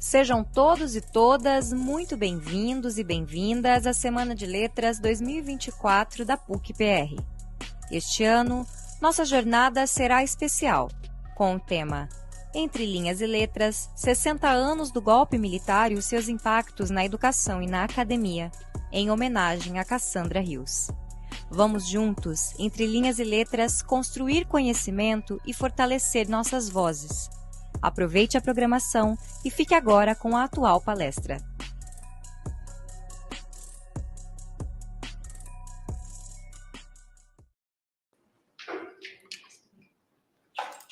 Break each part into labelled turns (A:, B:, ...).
A: Sejam todos e todas muito bem-vindos e bem-vindas à Semana de Letras 2024 da PUC-PR. Este ano, nossa jornada será especial, com o tema Entre Linhas e Letras, 60 anos do golpe militar e os seus impactos na educação e na academia, em homenagem a Cassandra Rios. Vamos juntos, entre linhas e letras, construir conhecimento e fortalecer nossas vozes. Aproveite a programação e fique agora com a atual palestra.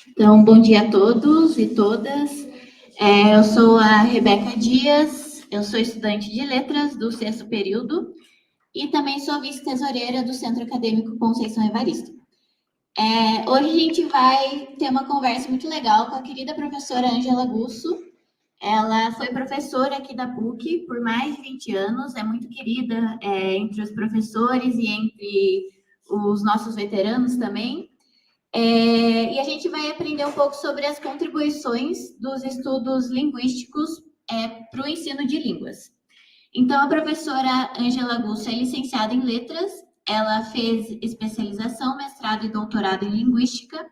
B: Então, bom dia a todos e todas. Eu sou a Rebeca Dias, eu sou estudante de letras do 6º período e também sou vice-tesoureira do Centro Acadêmico Conceição Evaristo. Hoje a gente vai ter uma conversa muito legal com a querida professora Ângela Gusso. Ela foi professora aqui da PUC por mais de 20 anos, é muito querida entre os professores e entre os nossos veteranos também. E a gente vai aprender um pouco sobre as contribuições dos estudos linguísticos para o ensino de línguas. Então, a professora Ângela Gusso é licenciada em letras, ela fez especialização, mestrado e doutorado em linguística,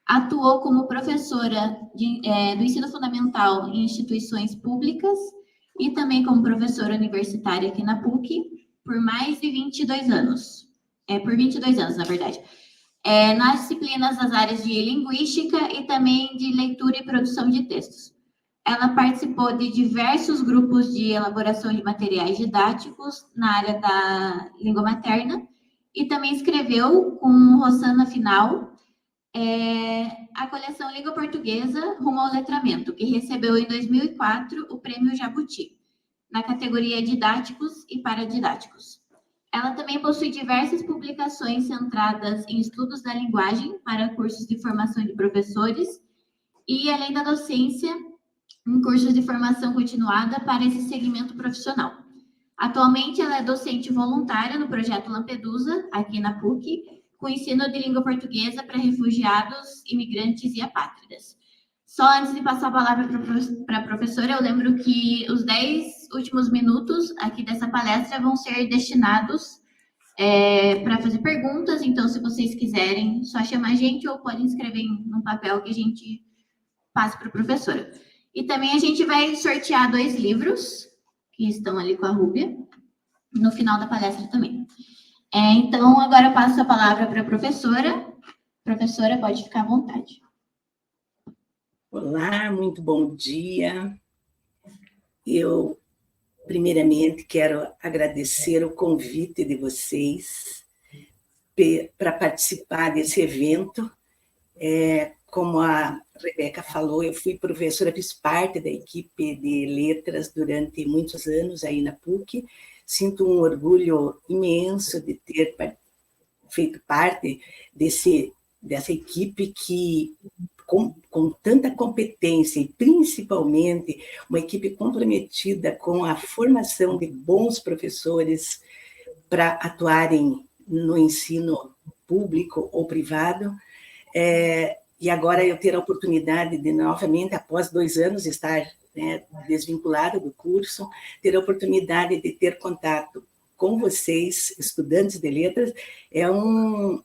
B: atuou como professora do ensino fundamental em instituições públicas e também como professora universitária aqui na PUC por mais de 22 anos. Por 22 anos, na verdade. Nas disciplinas das áreas de linguística e também de leitura e produção de textos. Ela participou de diversos grupos de elaboração de materiais didáticos na área da língua materna e também escreveu com Rosana Final a coleção Língua Portuguesa Rumo ao Letramento, que recebeu em 2004 o Prêmio Jabuti, na categoria Didáticos e Paradidáticos. Ela também possui diversas publicações centradas em estudos da linguagem para cursos de formação de professores e, além da docência, em cursos de formação continuada para esse segmento profissional. Atualmente, ela é docente voluntária no projeto Lampedusa, aqui na PUC, com ensino de língua portuguesa para refugiados, imigrantes e apátridas. Só antes de passar a palavra para a professora, eu lembro que os 10 últimos minutos aqui dessa palestra vão ser destinados para fazer perguntas. Então, se vocês quiserem, só chamar a gente ou podem escrever num papel que a gente passe para a professora. E também a gente vai sortear 2 livros, que estão ali com a Rúbia, no final da palestra também. Então, agora eu passo a palavra para a professora. Professora, pode ficar à vontade.
C: Olá, muito bom dia. Eu, primeiramente, quero agradecer o convite de vocês para participar desse evento. Como a Rebeca falou, eu fui professora, fiz parte da equipe de letras durante muitos anos aí na PUC. Sinto um orgulho imenso de ter feito parte dessa equipe que, com tanta competência e principalmente uma equipe comprometida com a formação de bons professores para atuarem no ensino público ou privado, e agora eu ter a oportunidade de, novamente, após 2 anos, estar desvinculada do curso, ter a oportunidade de ter contato com vocês, estudantes de letras, é um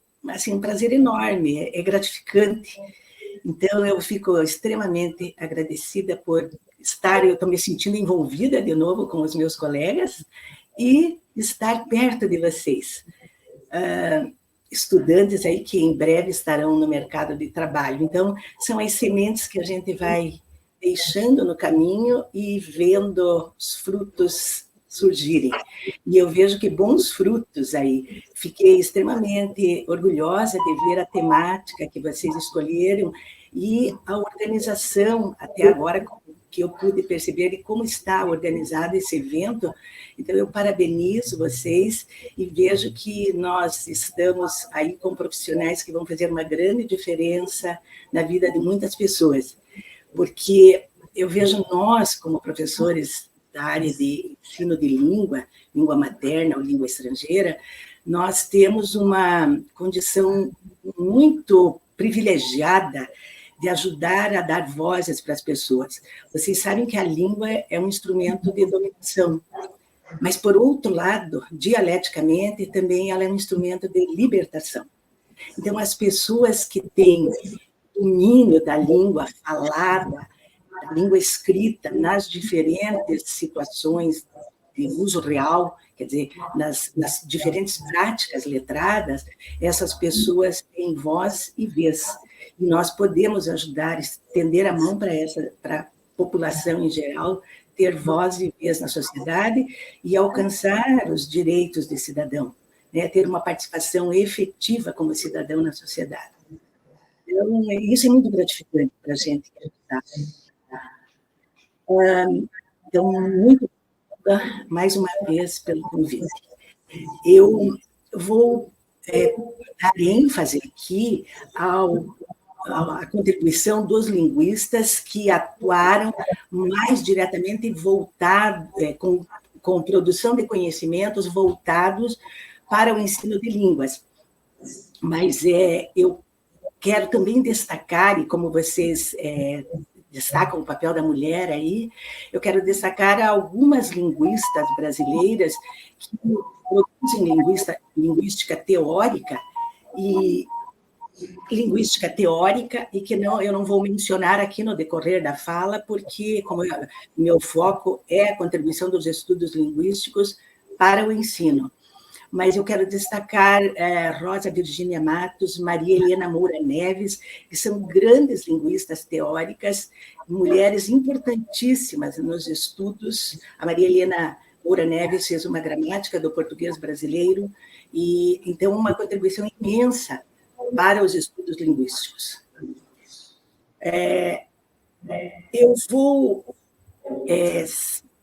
C: prazer enorme, é gratificante. Então, eu fico extremamente agradecida por estar, eu estou me sentindo envolvida de novo com os meus colegas e estar perto de vocês. Estudantes aí que em breve estarão no mercado de trabalho. Então, são as sementes que a gente vai deixando no caminho e vendo os frutos surgirem. E eu vejo que bons frutos aí. Fiquei extremamente orgulhosa de ver a temática que vocês escolheram e a organização, até agora, que eu pude perceber e como está organizado esse evento. Então, eu parabenizo vocês e vejo que nós estamos aí com profissionais que vão fazer uma grande diferença na vida de muitas pessoas. Porque eu vejo nós, como professores da área de ensino de língua materna ou língua estrangeira, nós temos uma condição muito privilegiada de ajudar a dar vozes para as pessoas. Vocês sabem que a língua é um instrumento de dominação, mas, por outro lado, dialeticamente, também ela é um instrumento de libertação. Então, as pessoas que têm domínio da língua falada, da língua escrita, nas diferentes situações de uso real, quer dizer, nas diferentes práticas letradas, essas pessoas têm voz e vez. E nós podemos ajudar, estender a mão para a população em geral, ter voz e vez na sociedade e alcançar os direitos de cidadão, né? Ter uma participação efetiva como cidadão na sociedade. Então, isso é muito gratificante para a gente. Então, muito obrigada mais uma vez pelo convite. Eu vou dar ênfase aqui à contribuição dos linguistas que atuaram mais diretamente com produção de conhecimentos voltados para o ensino de línguas. Mas eu quero também destacar, e como vocês destacam o papel da mulher aí, eu quero destacar algumas linguistas brasileiras que produzem linguística teórica e que eu não vou mencionar aqui no decorrer da fala, porque como meu foco é a contribuição dos estudos linguísticos para o ensino. Mas eu quero destacar Rosa Virgínia Matos, Maria Helena Moura Neves, que são grandes linguistas teóricas, mulheres importantíssimas nos estudos. A Maria Helena Moura Neves fez uma gramática do português brasileiro, e então uma contribuição imensa para os estudos linguísticos. Eu vou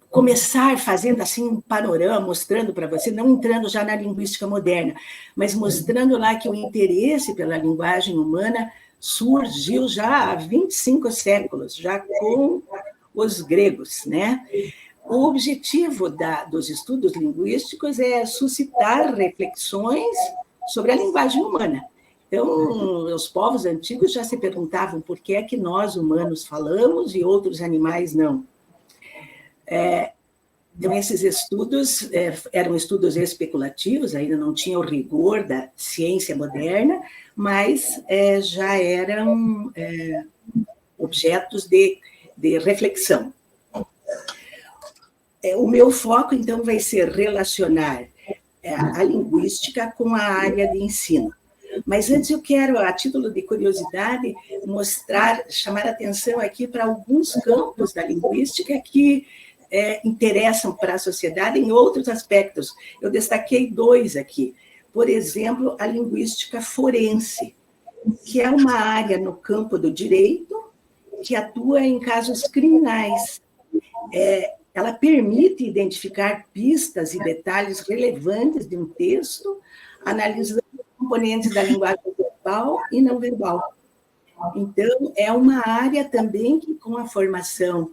C: começar fazendo assim um panorama, mostrando para você, não entrando já na linguística moderna, mas mostrando lá que o interesse pela linguagem humana surgiu já há 25 séculos, já com os gregos, né? O objetivo dos estudos linguísticos é suscitar reflexões sobre a linguagem humana. Então, os povos antigos já se perguntavam por que é que nós, humanos, falamos e outros animais não. Então, esses estudos eram estudos especulativos, ainda não tinha o rigor da ciência moderna, mas já eram objetos de reflexão. O meu foco, então, vai ser relacionar a linguística com a área de ensino. Mas antes eu quero, a título de curiosidade, chamar a atenção aqui para alguns campos da linguística que interessam para a sociedade em outros aspectos. Eu destaquei 2 aqui. Por exemplo, a linguística forense, que é uma área no campo do direito que atua em casos criminais. Ela permite identificar pistas e detalhes relevantes de um texto, analisando componentes da linguagem verbal e não verbal. Então, é uma área também que, com a formação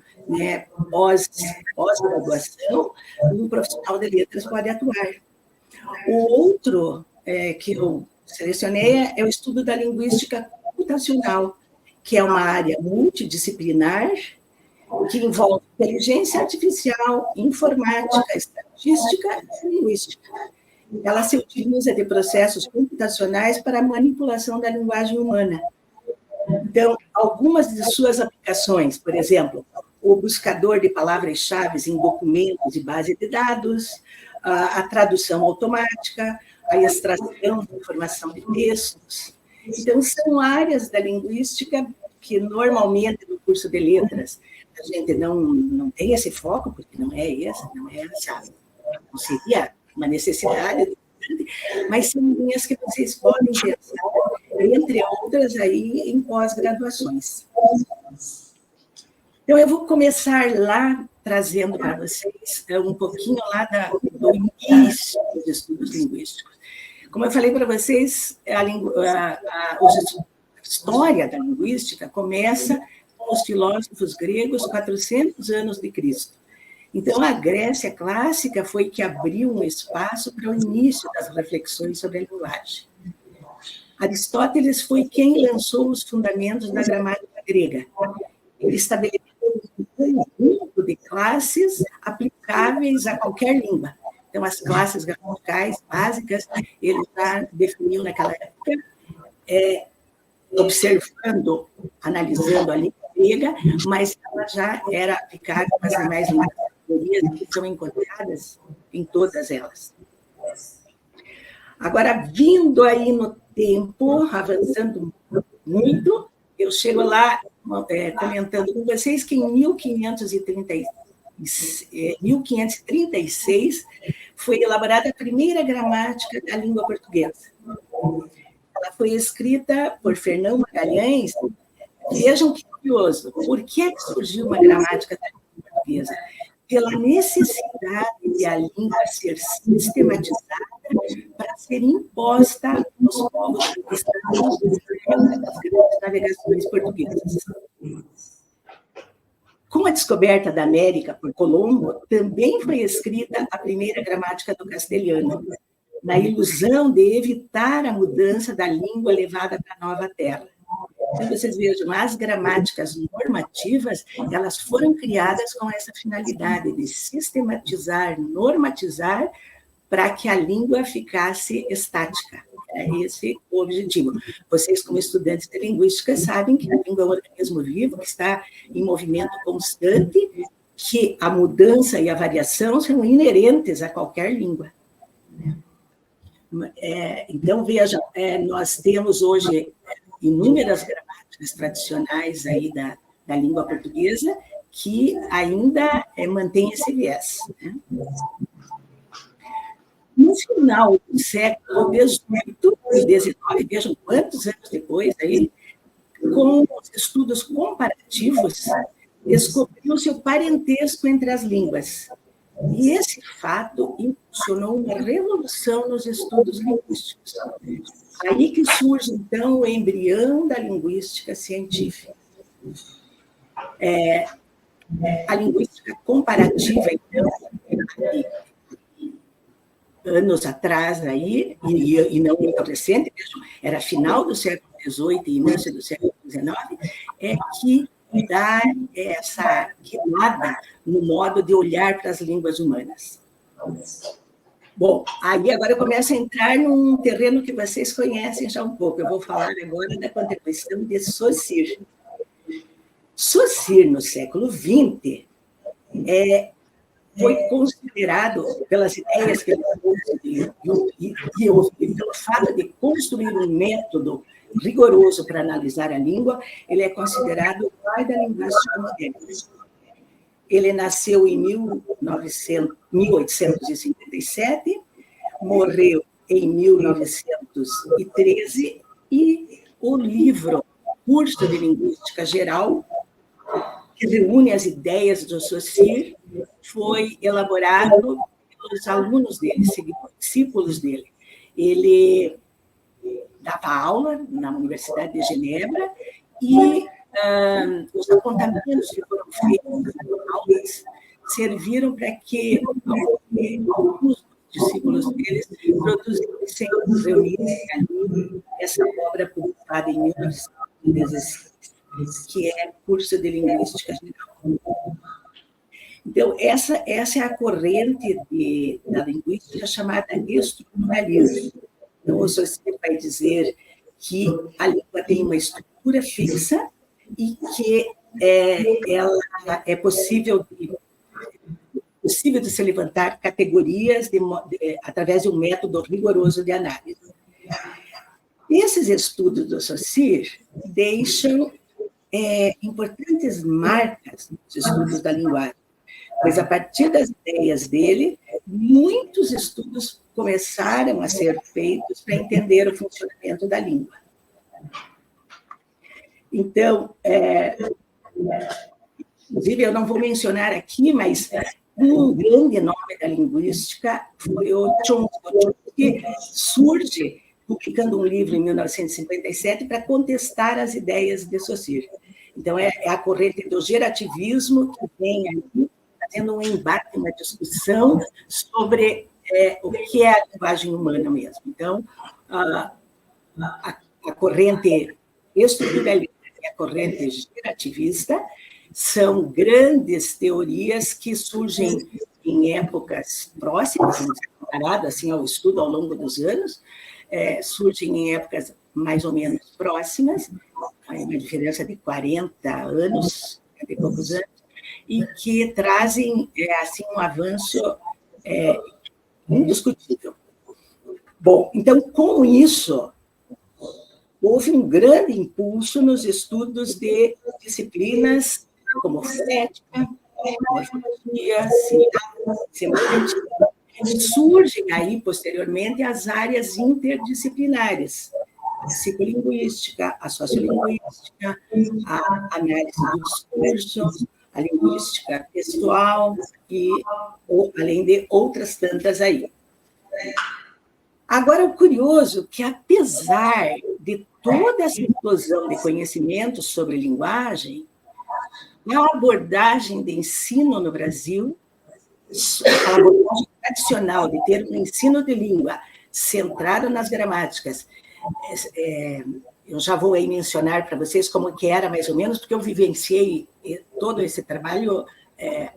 C: pós-graduação, um profissional de letras pode atuar. O outro que eu selecionei é o estudo da linguística computacional, que é uma área multidisciplinar que envolve inteligência artificial, informática, estatística e linguística. Ela se utiliza de processos computacionais para a manipulação da linguagem humana. Então, algumas de suas aplicações, por exemplo, o buscador de palavras-chave em documentos e base de dados, a tradução automática, a extração de informação de textos. Então, são áreas da linguística que, normalmente, no curso de letras, a gente não tem esse foco, porque não seria uma necessidade, mas são linhas que vocês podem pensar, entre outras, aí, em pós-graduações. Então, eu vou começar lá, trazendo para vocês um pouquinho lá do início dos estudos linguísticos. Como eu falei para vocês, a história da linguística começa com os filósofos gregos 400 anos de Cristo. Então, a Grécia clássica foi que abriu um espaço para o início das reflexões sobre a linguagem. Aristóteles foi quem lançou os fundamentos da gramática grega. Ele estabeleceu um conjunto de classes aplicáveis a qualquer língua. Então, as classes gramaticais básicas, ele já definiu naquela época, observando, analisando a língua grega, mas ela já era aplicável às demais línguas que são encontradas em todas elas. Agora, vindo aí no tempo, avançando muito, eu chego lá comentando com vocês que em 1536 foi elaborada a primeira gramática da língua portuguesa. Ela foi escrita por Fernão Magalhães. Vejam que curioso, por que surgiu uma gramática da língua portuguesa? Pela necessidade de a língua ser sistematizada para ser imposta aos povos conquistados das grandes navegações portuguesas. Com a descoberta da América por Colombo, também foi escrita a primeira gramática do castelhano, na ilusão de evitar a mudança da língua levada para a nova terra. Então, vocês vejam, as gramáticas normativas, elas foram criadas com essa finalidade de sistematizar, normatizar, para que a língua ficasse estática. É esse o objetivo. Vocês, como estudantes de linguística, sabem que a língua é um organismo vivo, que está em movimento constante, que a mudança e a variação são inerentes a qualquer língua. Então, vejam, nós temos hoje inúmeras gramáticas tradicionais aí da língua portuguesa que ainda mantêm esse viés. Né? No final do século XVIII e XIX, vejam quantos anos depois, aí, com os estudos comparativos, descobriu-se o parentesco entre as línguas. E esse fato impulsionou uma revolução nos estudos linguísticos. Aí que surge, então, o embrião da linguística científica. A linguística comparativa, então, anos atrás, aí, e não muito recente, era final do século XVIII e início do século XIX, que dá essa queimada no modo de olhar para as línguas humanas. Bom, aí agora eu começo a entrar num terreno que vocês conhecem já um pouco. Eu vou falar agora da contribuição de Saussure. Saussure, no século XX, foi considerado, pelas ideias que ele trouxe e pelo fato de construir um método rigoroso para analisar a língua, ele é considerado o pai da linguística moderna. Ele nasceu em 1857, morreu em 1913, e o livro Curso de Linguística Geral, que reúne as ideias do Saussure, foi elaborado pelos alunos dele, discípulos dele. Ele dava aula na Universidade de Genebra e os apontamentos que foram feitos nas aulas serviram para que alguns discípulos deles produzissem, reunissem ali essa obra publicada em 1916, que é Curso de Linguística Geral. Então, essa é a corrente da linguística chamada estruturalismo. Então, o Saussure vai dizer que a língua tem uma estrutura fixa e que ela é possível de se levantar categorias através de um método rigoroso de análise. Esses estudos do Saussure deixam importantes marcas nos estudos da linguagem, pois, a partir das ideias dele, muitos estudos começaram a ser feitos para entender o funcionamento da língua. Então, inclusive, eu não vou mencionar aqui, mas um grande nome da linguística foi o Chomsky, que surge publicando um livro em 1957 para contestar as ideias de Saussure. Então, é a corrente do gerativismo que vem aí, fazendo um embate, uma discussão sobre o que é a linguagem humana mesmo. Então, a corrente estruturalista, e a corrente gerativista, são grandes teorias que surgem em épocas próximas, comparado assim ao estudo ao longo dos anos, surgem em épocas mais ou menos próximas, uma diferença de 40 anos, 40 e poucos anos, e que trazem assim um avanço indiscutível. Bom, então, com isso, houve um grande impulso nos estudos de disciplinas como fonética, morfologia, semântica. Surgem aí, posteriormente, as áreas interdisciplinares, a psicolinguística, a sociolinguística, a análise do discurso, a linguística textual, além de outras tantas aí. Agora, o curioso é que, apesar de toda essa explosão de conhecimento sobre linguagem, a abordagem de ensino no Brasil, a abordagem tradicional de ter um ensino de língua centrado nas gramáticas, eu já vou aí mencionar para vocês como que era mais ou menos, porque eu vivenciei todo esse trabalho,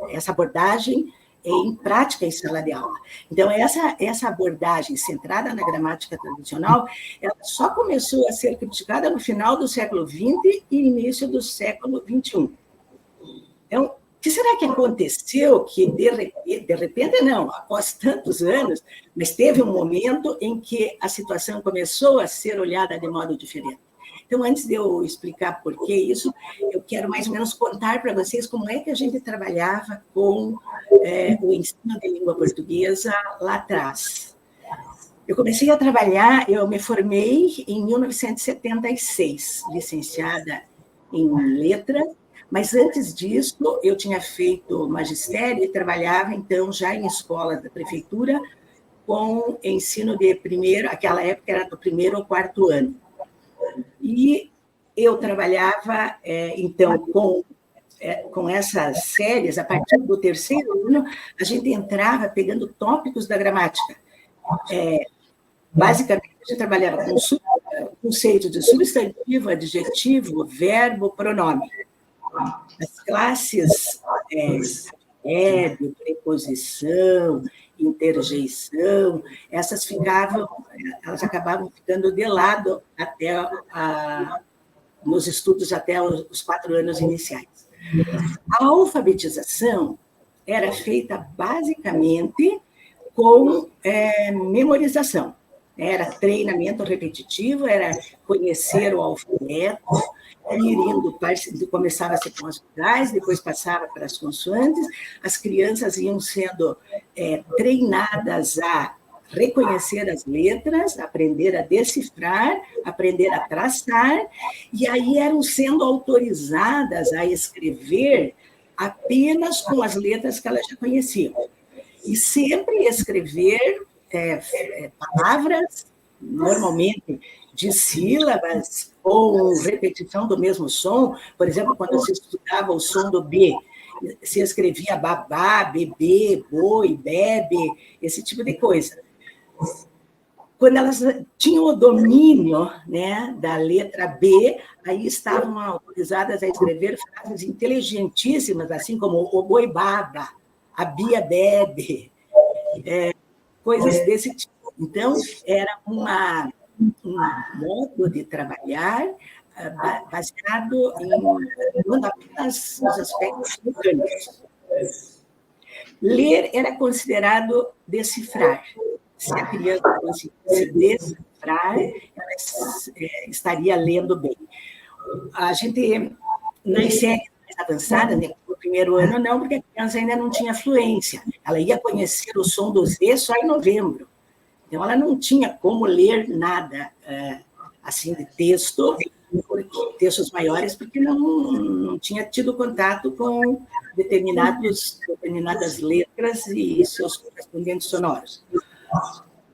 C: essa abordagem em prática em sala de aula. Então, essa abordagem centrada na gramática tradicional, ela só começou a ser criticada no final do século XX e início do século XXI. Então, o que será que aconteceu que, de repente, não, após tantos anos, mas teve um momento em que a situação começou a ser olhada de modo diferente? Então, antes de eu explicar por que isso, eu quero mais ou menos contar para vocês como é que a gente trabalhava com o ensino de língua portuguesa lá atrás. Eu comecei a trabalhar, eu me formei em 1976, licenciada em letras, mas antes disso eu tinha feito magistério e trabalhava, então, já em escolas da prefeitura com ensino de primeiro, aquela época era do primeiro ao quarto ano. E eu trabalhava, então, com essas séries, a partir do terceiro ano, a gente entrava pegando tópicos da gramática. Basicamente, a gente trabalhava com o conceito de substantivo, adjetivo, verbo, pronome. As classes preposição, interjeição, elas acabavam ficando de lado nos estudos até os 4 anos iniciais. A alfabetização era feita basicamente com memorização. Era treinamento repetitivo, era conhecer o alfabeto, começava-se com as vogais, depois passava para as consoantes, as crianças iam sendo treinadas a reconhecer as letras, aprender a decifrar, aprender a traçar, e aí eram sendo autorizadas a escrever apenas com as letras que elas já conheciam. E sempre escrever palavras, normalmente de sílabas ou repetição do mesmo som. Por exemplo, quando se estudava o som do B, se escrevia babá, bebê, boi, bebe, esse tipo de coisa. Quando elas tinham o domínio, né, da letra B, aí estavam autorizadas a escrever frases inteligentíssimas, assim como o boi baba, a Bia bebe, coisas desse tipo. Então, era um modo de trabalhar baseado não apenas nos aspectos mecânicos. Ler era considerado decifrar. Se a criança conseguisse decifrar, ela estaria lendo bem. A gente, nas séries mais avançadas, né, no primeiro ano, não, porque a criança ainda não tinha fluência. Ela ia conhecer o som do Z só em novembro. Então, ela não tinha como ler nada assim de textos maiores, porque não tinha tido contato com determinadas letras e seus correspondentes sonoros.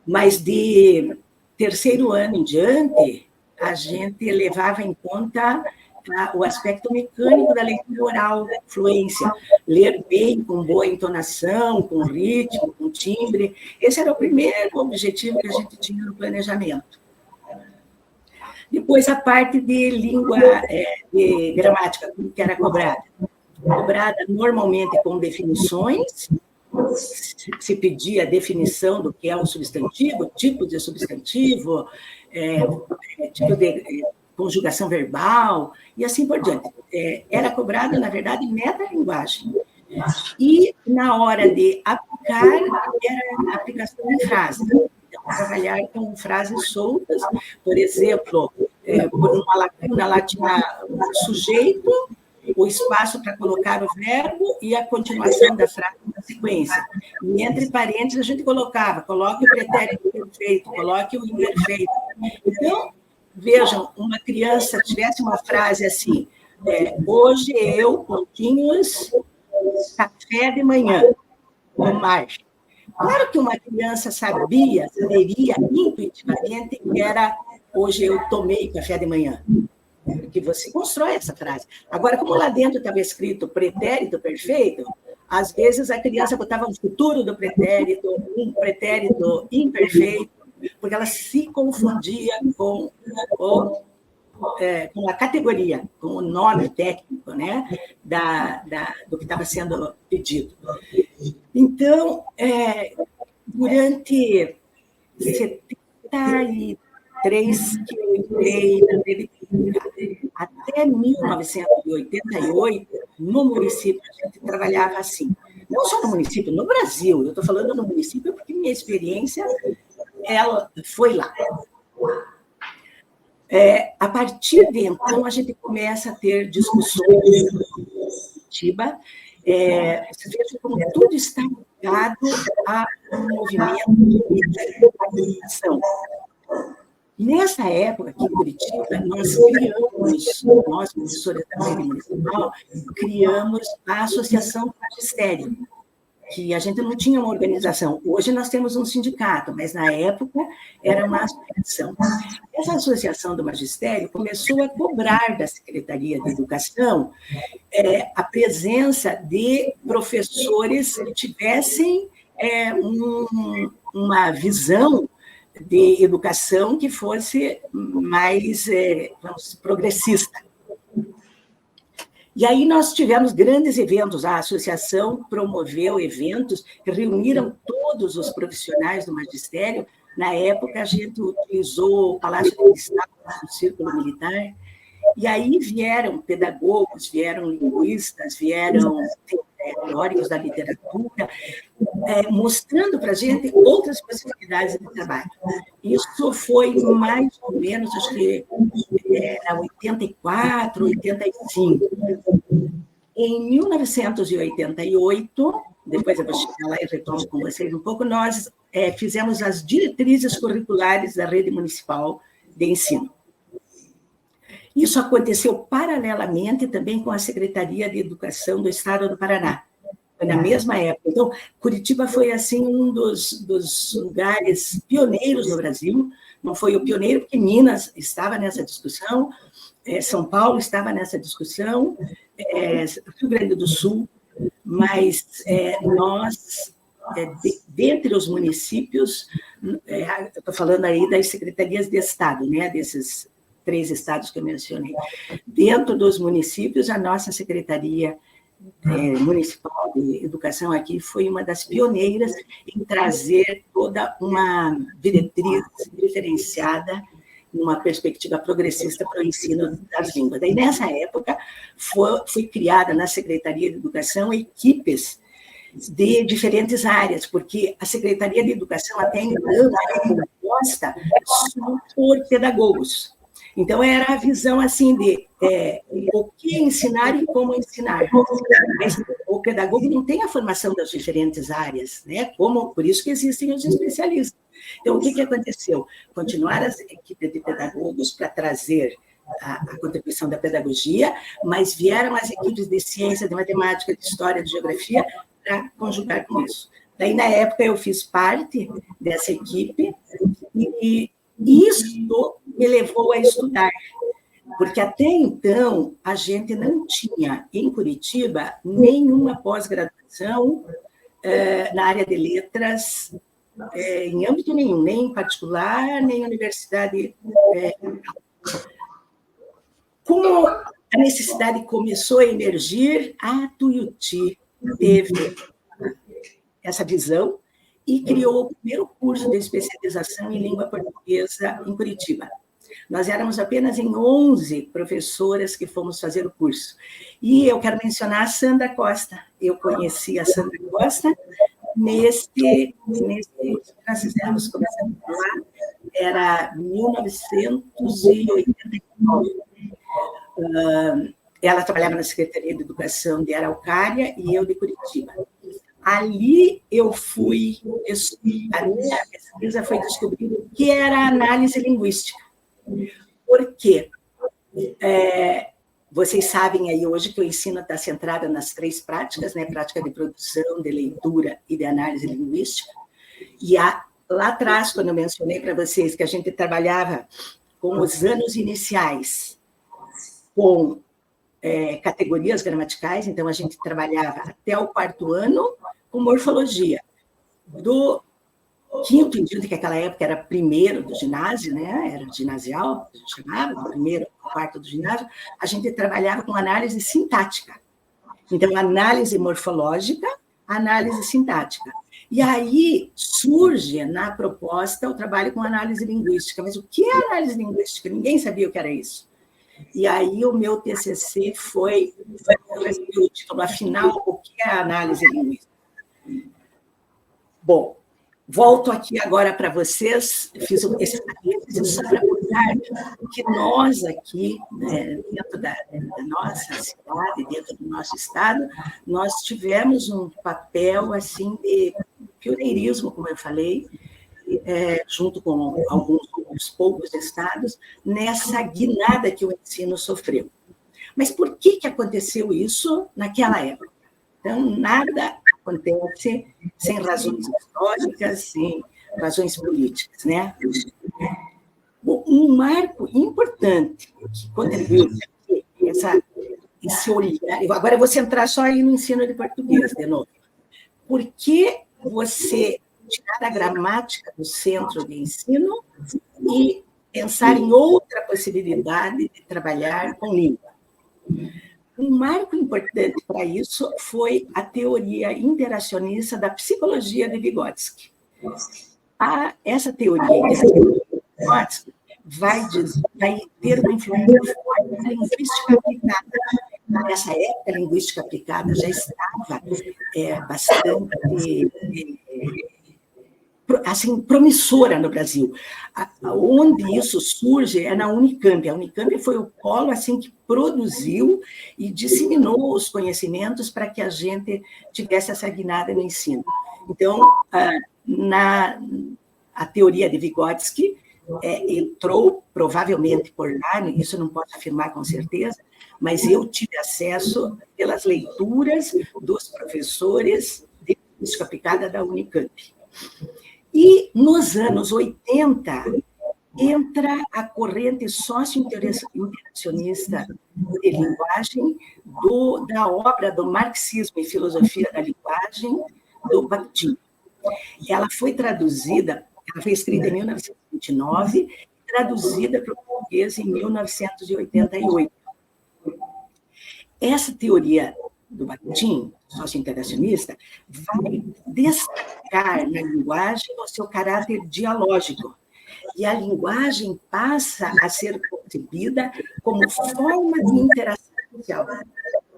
C: Mas de terceiro ano em diante, a gente levava em conta o aspecto mecânico da leitura oral, fluência, ler bem, com boa entonação, com ritmo, com timbre. Esse era o primeiro objetivo que a gente tinha no planejamento. Depois, a parte de língua, de gramática, que era cobrada. Cobrada normalmente com definições, se pedia a definição do que é o substantivo, tipo de substantivo, tipo de conjugação verbal, e assim por diante. Era cobrado, na verdade, metalinguagem. E, na hora de aplicar, era a aplicação em frase. Então, trabalhar com frases soltas, por exemplo, por uma lacuna lá tinha o sujeito, o espaço para colocar o verbo e a continuação da frase na sequência. E entre parênteses, a gente coloque o pretérito perfeito, coloque o imperfeito. Então, vejam, uma criança tivesse uma frase assim, hoje eu, pontinhos, café de manhã, no mar. Claro que uma criança saberia intuitivamente que era hoje eu tomei café de manhã. Que você constrói essa frase. Agora, como lá dentro estava escrito pretérito perfeito, às vezes a criança botava o futuro do pretérito, um pretérito imperfeito, porque ela se confundia com a categoria, com o nome técnico, né, do que estava sendo pedido. Então, durante 73 que eu entrei na rede pública, até 1988, no município, a gente trabalhava assim. Não só no município, no Brasil. Eu estou falando no município porque minha experiência ela foi lá. A partir de então, a gente começa a ter discussões em Curitiba. Você veja como tudo está ligado ao movimento de participação. Nessa época, aqui em Curitiba, nós, professores da rede municipal, criamos a Associação do Magistério, que a gente não tinha uma organização. Hoje nós temos um sindicato, mas na época era uma associação. Essa Associação do Magistério começou a cobrar da Secretaria de Educação a presença de professores que tivessem uma visão de educação que fosse mais progressista. E aí nós tivemos grandes eventos, a associação promoveu eventos que reuniram todos os profissionais do magistério. Na época, a gente utilizou o Palácio do Estado, o Círculo Militar, e aí vieram pedagogos, vieram linguistas, vieram teóricos da literatura, mostrando para a gente outras possibilidades de trabalho. Isso foi mais ou menos, acho que era 84, 85. Em 1988, depois eu vou chegar lá e retomo com vocês um pouco, nós fizemos as diretrizes curriculares da rede municipal de ensino. Isso aconteceu paralelamente também com a Secretaria de Educação do Estado do Paraná, na mesma época. Então, Curitiba foi, assim, um dos lugares pioneiros no Brasil. Não foi o pioneiro, porque Minas estava nessa discussão, São Paulo estava nessa discussão, Rio Grande do Sul, mas nós, dentre os municípios, estou falando aí das secretarias de Estado, né, desses 3 estados que eu mencionei. Dentro dos municípios, a nossa Secretaria Municipal de Educação aqui foi uma das pioneiras em trazer toda uma diretriz diferenciada, numa perspectiva progressista para o ensino das línguas. Daí, nessa época, foi criada na Secretaria de Educação equipes de diferentes áreas, porque a Secretaria de Educação até então era composta só por pedagogos. Então, era a visão assim de o que ensinar e como ensinar. Mas o pedagogo não tem a formação das diferentes áreas, né? Por isso que existem os especialistas. Então, o que aconteceu? Continuaram as equipes de pedagogos para trazer a contribuição da pedagogia, mas vieram as equipes de ciência, de matemática, de história, de geografia, para conjugar com isso. Daí, na época, eu fiz parte dessa equipe e isso me levou a estudar, porque até então a gente não tinha em Curitiba nenhuma pós-graduação na área de letras, em âmbito nenhum, nem particular, nem universidade. Como a necessidade começou a emergir, a Tuiuti teve essa visão e criou o primeiro curso de especialização em língua portuguesa em Curitiba. Nós éramos apenas em 11 professoras que fomos fazer o curso. E eu quero mencionar a Sandra Costa. Eu conheci a Sandra Costa nesse curso que nós fizemos, começando lá, era 1989. Ela trabalhava na Secretaria de Educação de Araucária e eu de Curitiba. Ali eu fui, a minha pesquisa foi descobrir o que era a análise linguística. Por quê? Vocês sabem aí hoje que o ensino está centrado nas 3 práticas, né? Prática de produção, de leitura e de análise linguística. E lá atrás, quando eu mencionei para vocês que a gente trabalhava com os anos iniciais, com categorias gramaticais, então a gente trabalhava até o 4º ano com morfologia. Do 5º em diante, que naquela época era primeiro do ginásio, né? Era ginasial, a gente chamava, do 1º ao 4º do ginásio, a gente trabalhava com análise sintática. Então, análise morfológica, análise sintática. E aí surge na proposta o trabalho com análise linguística. Mas o que é análise linguística? Ninguém sabia o que era isso. E aí o meu TCC foi o título, afinal, o que é análise linguística? Bom, volto aqui agora para vocês, fiz esse parênteses só para contar que nós aqui, dentro da nossa cidade, dentro do nosso estado, nós tivemos um papel assim de pioneirismo, como eu falei, junto com alguns poucos estados, nessa guinada que o ensino sofreu. Mas por que aconteceu isso naquela época? Então, nada acontece sem razões históricas, sem razões políticas, né? Bom, um marco importante que contribuiu esse olhar... Agora eu vou centrar só aí no ensino de português, de novo. Por que você tirar a gramática do centro de ensino e pensar em outra possibilidade de trabalhar com língua? Um marco importante para isso foi a teoria interacionista da psicologia de Vygotsky. Essa teoria de Vygotsky vai ter uma influência forte na linguística aplicada. Nessa época, a linguística aplicada já estava bastante assim, promissora no Brasil. Onde isso surge é na Unicamp. A Unicamp foi o polo assim, que produziu e disseminou os conhecimentos para que a gente tivesse essa guinada no ensino. Então, a teoria de Vygotsky entrou provavelmente por lá, isso não posso afirmar com certeza, mas eu tive acesso pelas leituras dos professores de linguística aplicada da Unicamp. E, nos anos 80, entra a corrente socio-interacionista de linguagem da obra do Marxismo e Filosofia da Linguagem, do Bakhtin. Ela foi traduzida, ela foi escrita em 1929, traduzida para o português em 1988. Essa teoria do Bakhtin, socio-interacionista, vai destacar na linguagem o seu caráter dialógico. E a linguagem passa a ser concebida como forma de interação social.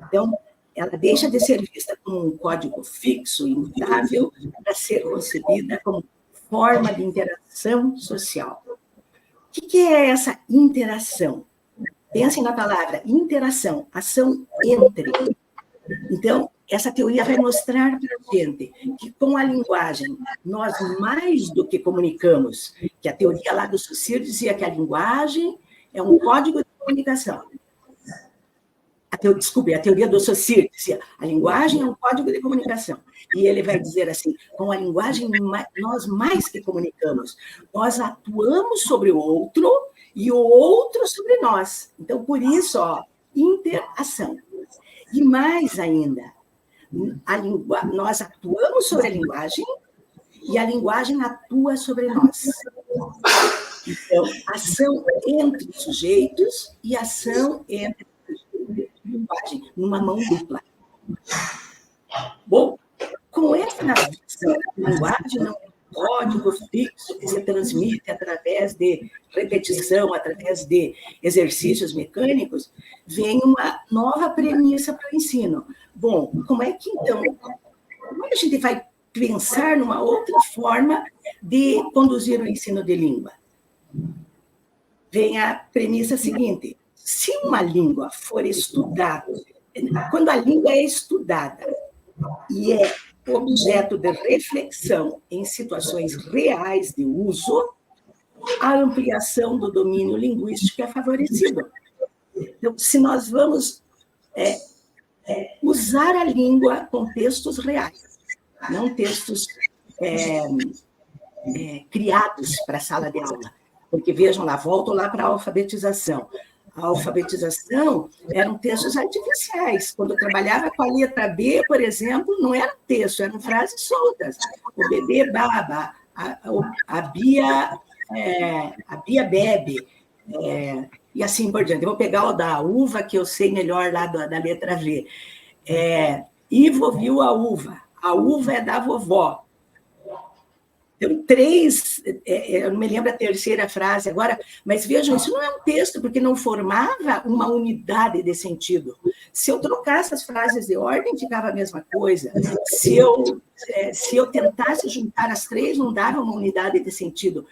C: Então, ela deixa de ser vista como um código fixo, imutável, para ser concebida como forma de interação social. O que é essa interação? Pensem na palavra interação, ação entre. Então, essa teoria vai mostrar para a gente que, com a linguagem, nós mais do que comunicamos, que a teoria lá do Saussure dizia que a linguagem é um código de comunicação. A teoria do Saussure dizia a linguagem é um código de comunicação. E ele vai dizer assim, com a linguagem, nós mais que comunicamos, nós atuamos sobre o outro e o outro sobre nós. Então, por isso, interação. E mais ainda, nós atuamos sobre a linguagem e a linguagem atua sobre nós. Então, ação entre sujeitos e ação entre linguagem, numa mão dupla. Bom, com essa visão, a linguagem não é um código fixo que se transmite através de repetição, através de exercícios mecânicos, vem uma nova premissa para o ensino. Bom, como é que a gente vai pensar numa outra forma de conduzir o ensino de língua? Vem a premissa seguinte: se uma língua for estudada, quando a língua é estudada e é objeto de reflexão em situações reais de uso, a ampliação do domínio linguístico é favorecida. Então, se nós vamos usar a língua com textos reais, não textos criados para a sala de aula. Porque, vejam lá, volto lá para a alfabetização. A alfabetização eram textos artificiais. Quando eu trabalhava com a letra B, por exemplo, não era texto, eram frases soltas. O bebê baba, a Bia bebe, e assim por diante. Eu vou pegar o da uva, que eu sei melhor lá da letra V. Ivo viu a uva é da vovó. Então, 3, eu não me lembro a terceira frase agora, mas vejam, isso não é um texto, porque não formava uma unidade de sentido. Se eu trocasse as frases de ordem, ficava a mesma coisa. Se eu tentasse juntar as 3, não dava uma unidade de sentido.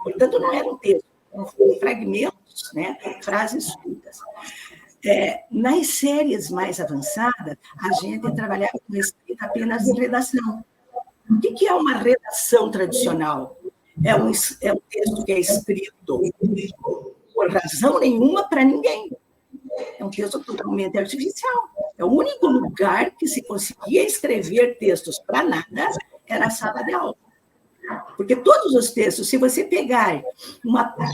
C: Portanto, não era um texto, eram fragmentos, né? Frases soltas. Nas séries mais avançadas, a gente trabalhava com escrita apenas em redação. O que é uma redação tradicional? É um texto que é escrito por razão nenhuma para ninguém. É um texto totalmente artificial. É o único lugar que se conseguia escrever textos para nada era a sala de aula. Porque todos os textos, se você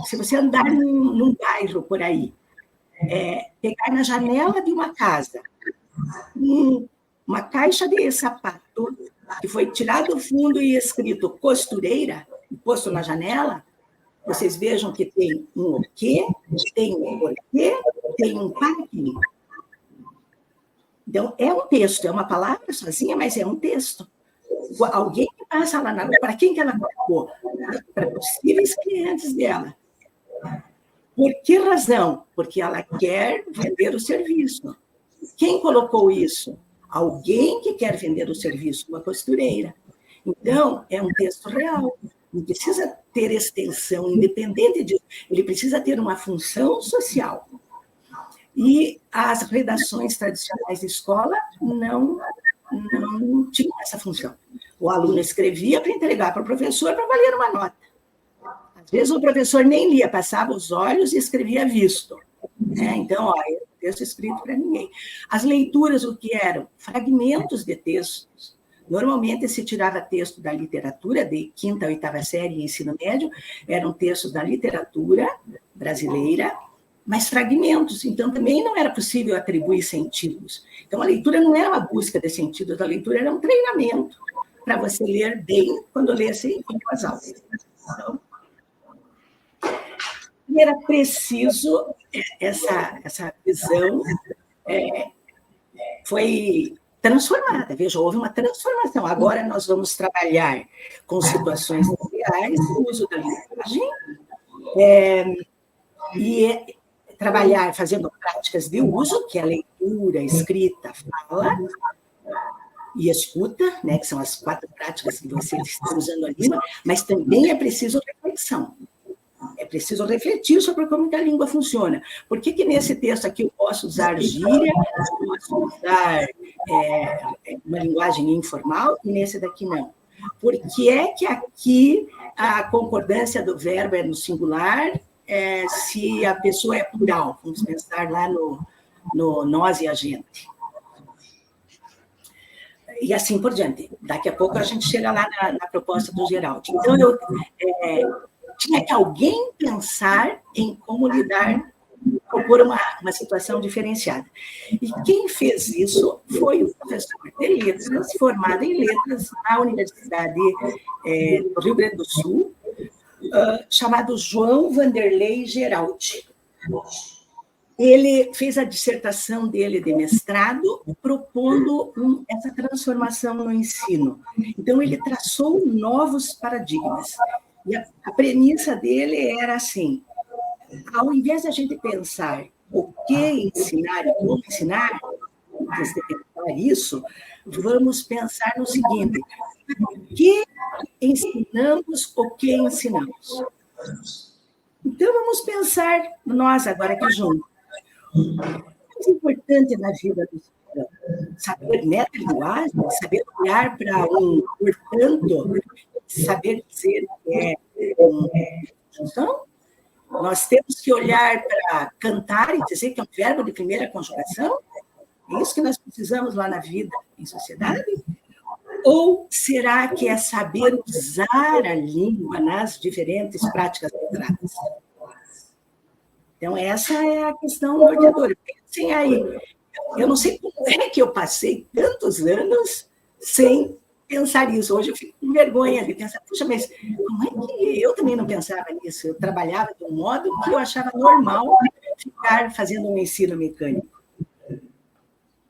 C: se você andar num bairro por aí, pegar na janela de uma casa, uma caixa de sapato, que foi tirado do fundo e escrito costureira, posto na janela, vocês vejam que tem um o quê, tem um porquê, tem um para quê. Então, é um texto, é uma palavra sozinha, mas é um texto. Alguém que passa lá para quem que ela colocou? Para possíveis clientes dela. Por que razão? Porque ela quer vender o serviço. Quem colocou isso? Alguém que quer vender o serviço, uma costureira. Então, é um texto real. Não precisa ter extensão, independente disso. Ele precisa ter uma função social. E as redações tradicionais de escola não tinham essa função. O aluno escrevia para entregar para o professor para valer uma nota. Às vezes, o professor nem lia, passava os olhos e escrevia visto. Então, texto escrito para ninguém. As leituras, o que eram? Fragmentos de textos. Normalmente, se tirava texto da literatura, de 5ª a 8ª série e ensino médio, eram textos da literatura brasileira, mas fragmentos. Então, também não era possível atribuir sentidos. Então, a leitura não era uma busca de sentidos, a leitura era um treinamento para você ler bem quando lesse em voz alta. Então, era preciso, essa visão foi transformada. Veja, houve uma transformação. Agora nós vamos trabalhar com situações reais, o uso da linguagem, e trabalhar fazendo práticas de uso, que é a leitura, escrita, fala e escuta, né, que são as 4 práticas que vocês estão usando a língua, mas também é preciso reflexão. É preciso refletir sobre como que a língua funciona. Por que nesse texto aqui eu posso usar gíria, posso usar uma linguagem informal, e nesse daqui não? Por que é que aqui a concordância do verbo é no singular, se a pessoa é plural? Vamos pensar lá no nós e a gente. E assim por diante. Daqui a pouco a gente chega lá na proposta do Geraldo. Então, tinha que alguém pensar em como lidar, propor uma situação diferenciada. E quem fez isso foi o professor de letras, formado em letras na Universidade do Rio Grande do Sul, chamado João Vanderlei Geraldi. Ele fez a dissertação dele de mestrado propondo essa transformação no ensino. Então, ele traçou novos paradigmas. E a premissa dele era assim, ao invés de a gente pensar o que ensinar e como ensinar, isso, vamos pensar no seguinte, o que ensinamos, o que ensinamos. Então, vamos pensar nós agora aqui juntos. O mais importante na vida do cidadão? Saber metalinguagem, saber olhar para portanto, saber dizer que é conjunção. Nós temos que olhar para cantar e dizer que é um verbo de primeira conjugação. É isso que nós precisamos lá na vida, em sociedade? Ou será que é saber usar a língua nas diferentes práticas letradas? Então, essa é a questão norteadora. Pensem aí. Eu não sei como é que eu passei tantos anos sem pensar nisso. Hoje eu fico com vergonha de pensar, puxa, mas como é que eu também não pensava nisso? Eu trabalhava de um modo que eu achava normal ficar fazendo um ensino mecânico.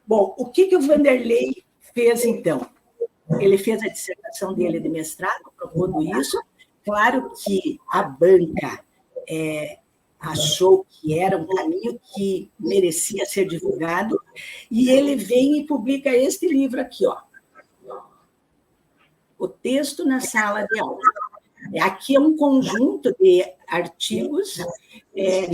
C: Bom, o que o Vanderlei fez, então? Ele fez a dissertação dele de mestrado, propondo isso. Claro que a banca achou que era um caminho que merecia ser divulgado, e ele vem e publica este livro aqui, ó. O Texto na Sala de Aula. Aqui é um conjunto de artigos,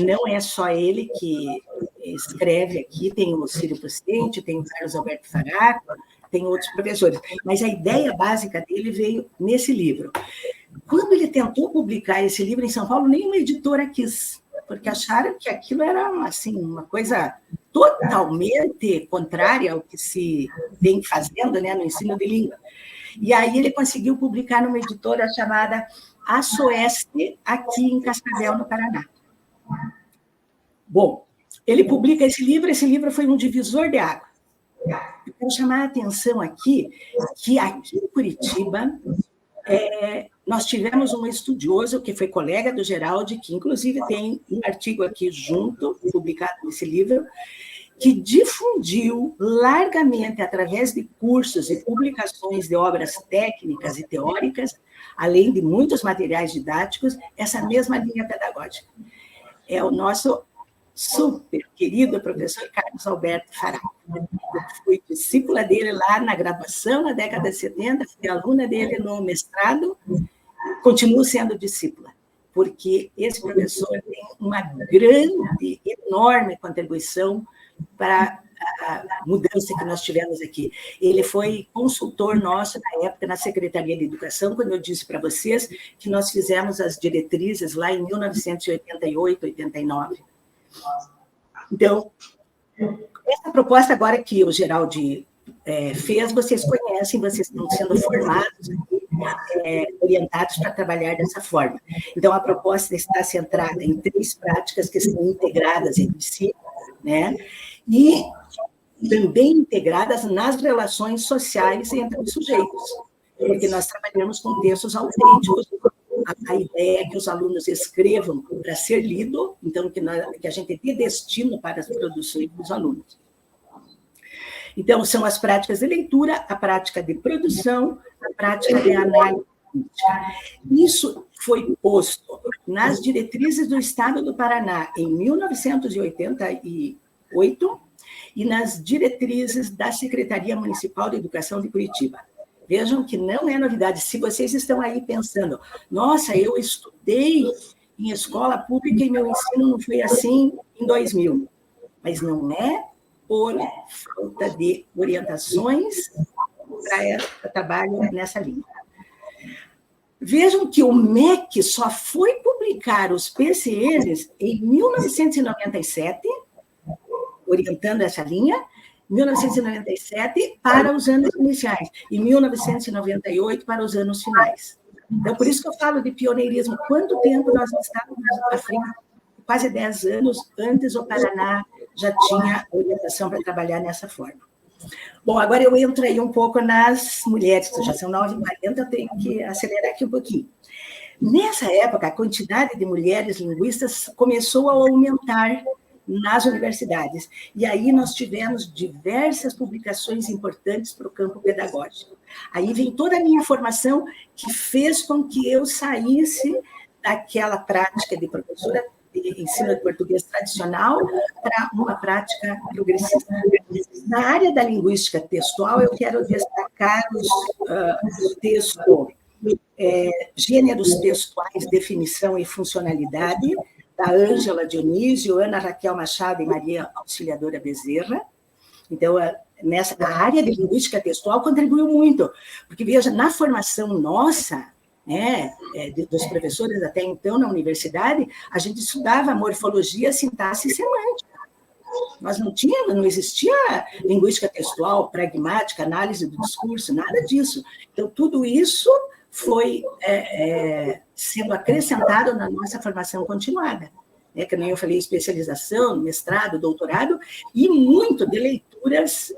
C: não é só ele que escreve aqui, tem o Círio Postente, tem o Carlos Alberto Faraco, tem outros professores, mas a ideia básica dele veio nesse livro. Quando ele tentou publicar esse livro em São Paulo, nenhuma editora quis, porque acharam que aquilo era assim, uma coisa totalmente contrária ao que se vem fazendo, né, no ensino de língua. E aí ele conseguiu publicar numa editora chamada Açoeste, aqui em Cascavel, no Paraná. Bom, ele publica esse livro foi um divisor de água. Eu quero chamar a atenção aqui, que aqui em Curitiba, nós tivemos um estudioso que foi colega do Geraldi, que inclusive tem um artigo aqui junto, publicado nesse livro, que difundiu largamente, através de cursos e publicações de obras técnicas e teóricas, além de muitos materiais didáticos, essa mesma linha pedagógica. É o nosso super querido professor Carlos Alberto Faraco. Eu fui discípula dele lá na graduação, na década de 70, fui aluna dele no mestrado, continuo sendo discípula, porque esse professor tem uma grande, enorme contribuição para a mudança que nós tivemos aqui. Ele foi consultor nosso, na época, na Secretaria de Educação, quando eu disse para vocês que nós fizemos as diretrizes lá em 1988, 89. Então, essa proposta agora que o Geraldi fez, vocês conhecem, vocês estão sendo formados, orientados para trabalhar dessa forma. Então, a proposta está centrada em 3 práticas que são integradas entre si, né? E também integradas nas relações sociais entre os sujeitos, porque nós trabalhamos com textos autênticos. A ideia é que os alunos escrevam para ser lido, então que a gente dê destino para as produções dos alunos. Então, são as práticas de leitura, a prática de produção, a prática de análise crítica. Isso foi posto nas diretrizes do Estado do Paraná em 1988 e nas diretrizes da Secretaria Municipal de Educação de Curitiba. Vejam que não é novidade. Se vocês estão aí pensando, nossa, eu estudei em escola pública e meu ensino não foi assim em 2000. Mas não é por falta de orientações para trabalho nessa linha. Vejam que o MEC só foi publicar os PCNs em 1997, orientando essa linha, 1997 para os anos iniciais, e 1998 para os anos finais. Então, por isso que eu falo de pioneirismo. Quanto tempo nós estávamos à frente? Quase 10 anos antes o Paraná já tinha orientação para trabalhar nessa forma. Bom, agora eu entro aí um pouco nas mulheres, que já são 9h40, eu tenho que acelerar aqui um pouquinho. Nessa época, a quantidade de mulheres linguistas começou a aumentar nas universidades. E aí nós tivemos diversas publicações importantes para o campo pedagógico. Aí vem toda a minha formação que fez com que eu saísse daquela prática de professora de ensino de português tradicional para uma prática progressista. Na área da linguística textual, eu quero destacar o texto Gêneros Textuais, Definição e Funcionalidade, da Ângela Dionísio, Ana Raquel Machado e Maria Auxiliadora Bezerra. Então, nessa área de linguística textual contribuiu muito, porque, veja, na formação nossa, né, dos professores até então na universidade, a gente estudava morfologia, sintaxe e semântica. Nós não existia linguística textual, pragmática, análise do discurso, nada disso. Então, tudo isso foi sendo acrescentado na nossa formação continuada. Que nem eu falei, especialização, mestrado, doutorado, e muito de leituras.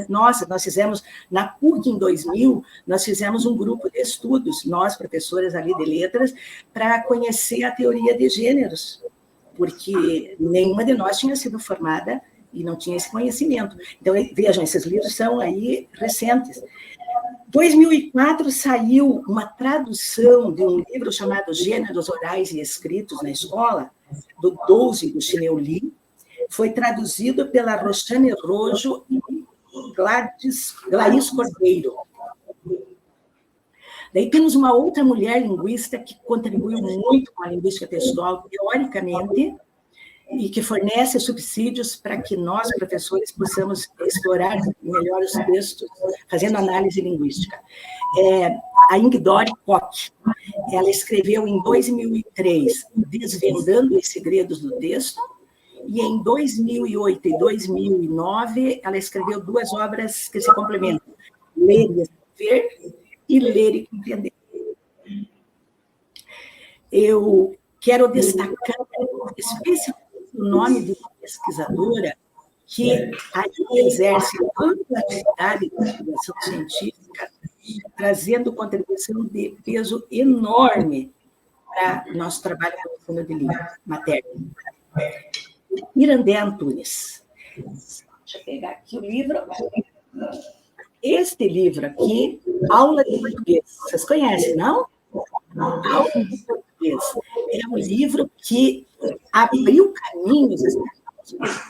C: Nós fizemos, na PUC em 2000, nós fizemos um grupo de estudos, nós, professoras ali de letras, para conhecer a teoria de gêneros, porque nenhuma de nós tinha sido formada e não tinha esse conhecimento. Então, vejam, esses livros são aí recentes. Em 2004, saiu uma tradução de um livro chamado Gêneros Orais e Escritos na Escola, do Douze e do Chineu Li. Foi traduzido pela Roxane Rojo e Glaís Cordeiro. Daí temos uma outra mulher linguista que contribuiu muito com a linguística textual, teoricamente, e que fornece subsídios para que nós, professores, possamos explorar melhor os textos, fazendo análise linguística. A Ingdore Koch, ela escreveu em 2003, Desvendando os Segredos do Texto, e em 2008 e 2009, ela escreveu 2 obras que se complementam, Ler e Escrever e Ler e Compreender. Eu quero destacar especialmente o nome de uma pesquisadora que aí exerce ampla atividade de investigação científica, trazendo contribuição de peso enorme para o nosso trabalho no ensino de língua materna. Irandé Antunes. Deixa eu pegar aqui o livro. Este livro aqui, Aula de Português, vocês conhecem, não? Aula de Português. É um livro que abriu caminhos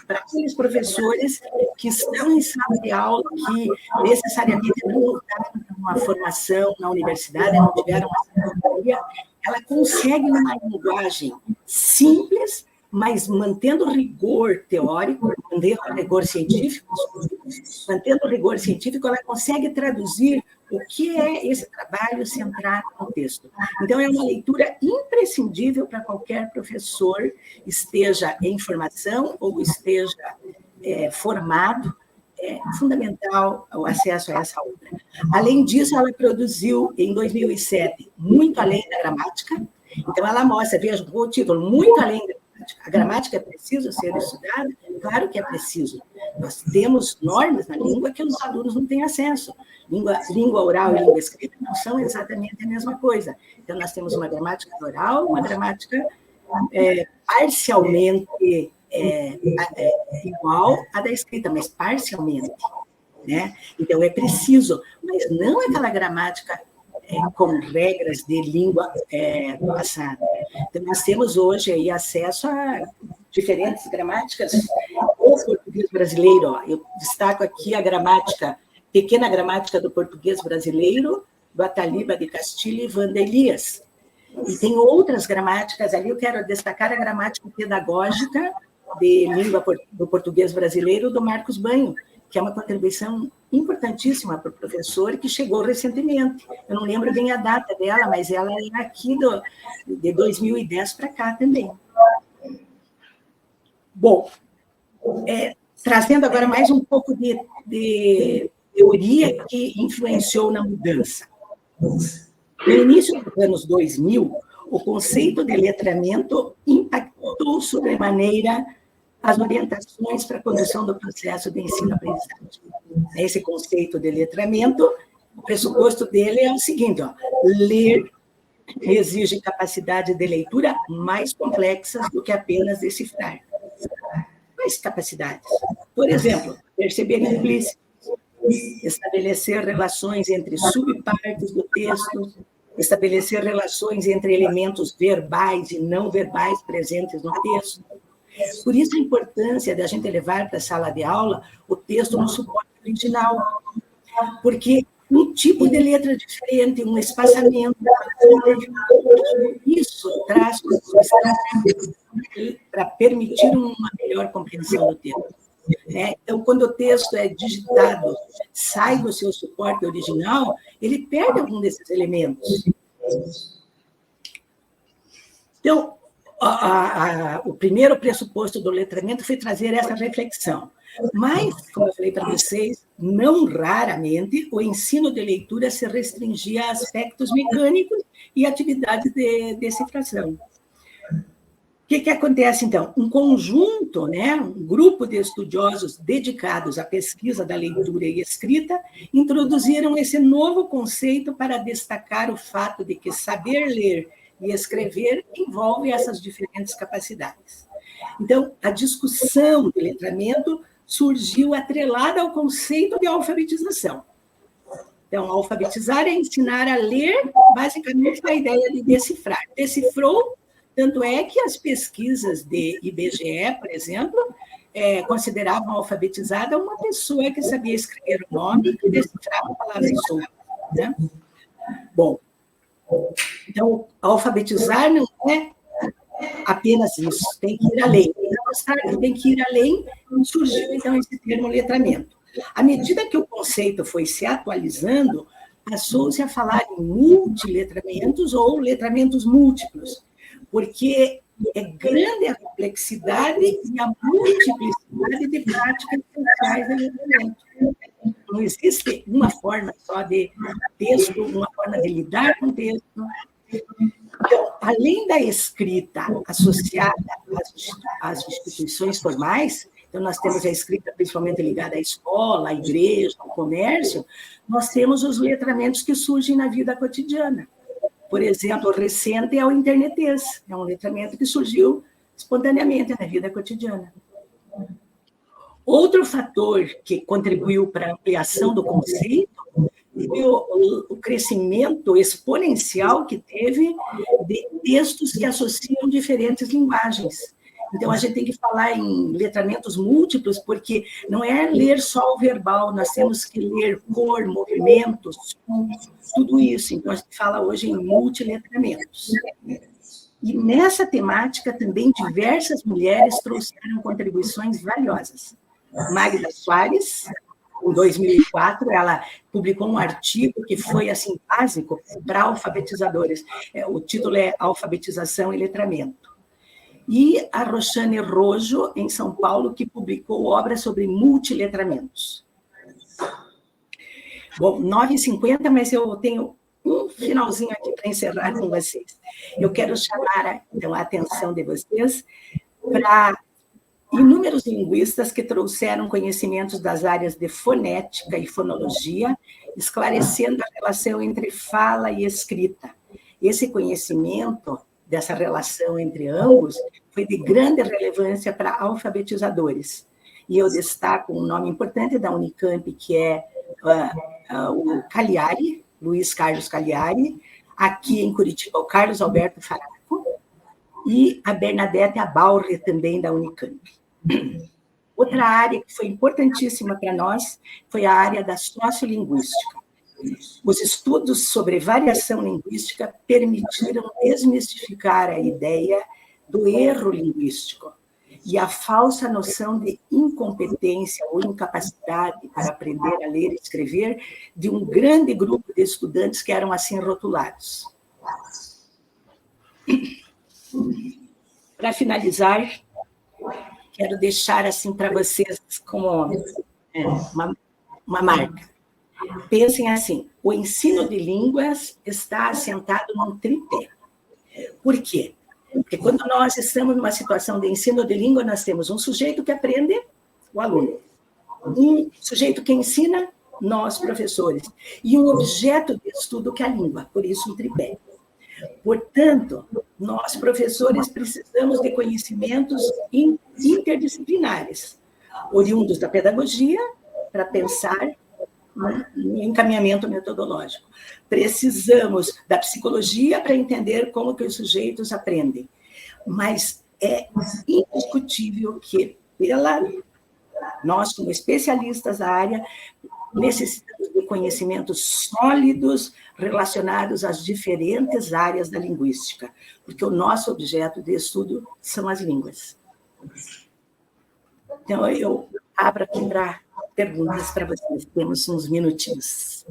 C: para aqueles professores que estão em sala de aula, que necessariamente não voltaram para uma formação na universidade, não tiveram uma sabedoria. Ela consegue uma linguagem simples, mas mantendo rigor teórico, mantendo rigor científico, ela consegue traduzir o que é esse trabalho centrado no texto. Então, é uma leitura imprescindível para qualquer professor, esteja em formação ou esteja formado. É fundamental o acesso a essa obra. Além disso, ela produziu, em 2007, Muito Além da Gramática. Então, ela mostra, veja o título, Muito Além da Gramática. A gramática é preciso ser estudada? Claro que é preciso. Nós temos normas na língua que os alunos não têm acesso. Língua oral e língua escrita não são exatamente a mesma coisa. Então, nós temos uma gramática oral, uma gramática parcialmente igual à da escrita, mas parcialmente. Né? Então, é preciso, mas não aquela gramática com regras de língua passada. Então, nós temos hoje aí acesso a diferentes gramáticas do português brasileiro. Ó. Eu destaco aqui a gramática, pequena gramática do português brasileiro, do Ataliba de Castilho e Wanda Elias. E tem outras gramáticas ali, eu quero destacar a gramática pedagógica de língua do português brasileiro, do Marcos Banho, que é uma contribuição importantíssima para o professor, que chegou recentemente. Eu não lembro bem a data dela, mas ela é aqui de 2010 para cá também. Bom, trazendo agora mais um pouco de teoria que influenciou na mudança. No início dos anos 2000, o conceito de letramento impactou sobremaneira as orientações para a condução do processo de ensino-aprendizagem. Esse conceito de letramento, o pressuposto dele é o seguinte, ó, ler exigem capacidade de leitura mais complexas do que apenas decifrar. Quais capacidades? Por exemplo, perceber implícito, estabelecer relações entre subpartes do texto, estabelecer relações entre elementos verbais e não verbais presentes no texto. Por isso a importância de a gente levar para a sala de aula o texto no suporte original, porque um tipo de letra diferente, um espaçamento, isso traz para permitir uma melhor compreensão do texto. Então, quando o texto é digitado, sai do seu suporte original, ele perde algum desses elementos. Então, o primeiro pressuposto do letramento foi trazer essa reflexão. Mas, como eu falei para vocês, não raramente o ensino de leitura se restringia a aspectos mecânicos e atividades de decifração. O que acontece, então? Um conjunto, um grupo de estudiosos dedicados à pesquisa da leitura e escrita introduziram esse novo conceito para destacar o fato de que saber ler e escrever envolve essas diferentes capacidades. Então, a discussão de letramento surgiu atrelada ao conceito de alfabetização. Então, alfabetizar é ensinar a ler, basicamente, a ideia de decifrar. Decifrou, tanto é que as pesquisas de IBGE, por exemplo, consideravam alfabetizada uma pessoa que sabia escrever o nome e decifrava palavras soltas. Bom, então, alfabetizar não é apenas isso, tem que ir além. Tem que ir além, surgiu, então, esse termo letramento. À medida que o conceito foi se atualizando, passou-se a falar em multiletramentos ou letramentos múltiplos, porque é grande a complexidade e a multiplicidade de práticas sociais de letramento. Não existe uma forma só de texto, uma forma de lidar com texto. Então, além da escrita associada às instituições formais, então nós temos a escrita principalmente ligada à escola, à igreja, ao comércio, nós temos os letramentos que surgem na vida cotidiana. Por exemplo, o recente é o internetês, é um letramento que surgiu espontaneamente na vida cotidiana. Outro fator que contribuiu para a ampliação do conceito foi o crescimento exponencial que teve de textos que associam diferentes linguagens. Então, a gente tem que falar em letramentos múltiplos, porque não é ler só o verbal, nós temos que ler cor, movimentos, tudo isso. Então, a gente fala hoje em multiletramentos. E nessa temática também diversas mulheres trouxeram contribuições valiosas. Magda Soares, em 2004, ela publicou um artigo que foi assim básico para alfabetizadores. O título é Alfabetização e Letramento. E a Roxane Rojo, em São Paulo, que publicou obras sobre multiletramentos. Bom, 9h50, mas eu tenho um finalzinho aqui para encerrar com vocês. Eu quero chamar então, a atenção de vocês para inúmeros linguistas que trouxeram conhecimentos das áreas de fonética e fonologia, esclarecendo a relação entre fala e escrita. Esse conhecimento dessa relação entre ambos foi de grande relevância para alfabetizadores. E eu destaco um nome importante da Unicamp, que é o Cagliari, Luiz Carlos Cagliari, aqui em Curitiba, o Carlos Alberto Faraco, e a Bernadette Abaurre, também da Unicamp. Outra área que foi importantíssima para nós foi a área da sociolinguística. Os estudos sobre variação linguística permitiram desmistificar a ideia do erro linguístico e a falsa noção de incompetência ou incapacidade para aprender a ler e escrever de um grande grupo de estudantes que eram assim rotulados. Para finalizar, quero deixar assim para vocês como uma marca. Pensem assim, o ensino de línguas está assentado num tripé. Por quê? Porque quando nós estamos numa situação de ensino de língua, nós temos um sujeito que aprende, o aluno. Um sujeito que ensina, nós, professores. E um objeto de estudo que é a língua, por isso um tripé. Portanto, nós, professores, precisamos de conhecimentos interdisciplinares, oriundos da pedagogia, para pensar no encaminhamento metodológico. Precisamos da psicologia para entender como que os sujeitos aprendem. Mas é indiscutível que, nós, como especialistas da área, necessitamos de conhecimentos sólidos relacionados às diferentes áreas da linguística, porque o nosso objeto de estudo são as línguas. Então, eu abro aqui para perguntas para vocês. Temos uns minutinhos.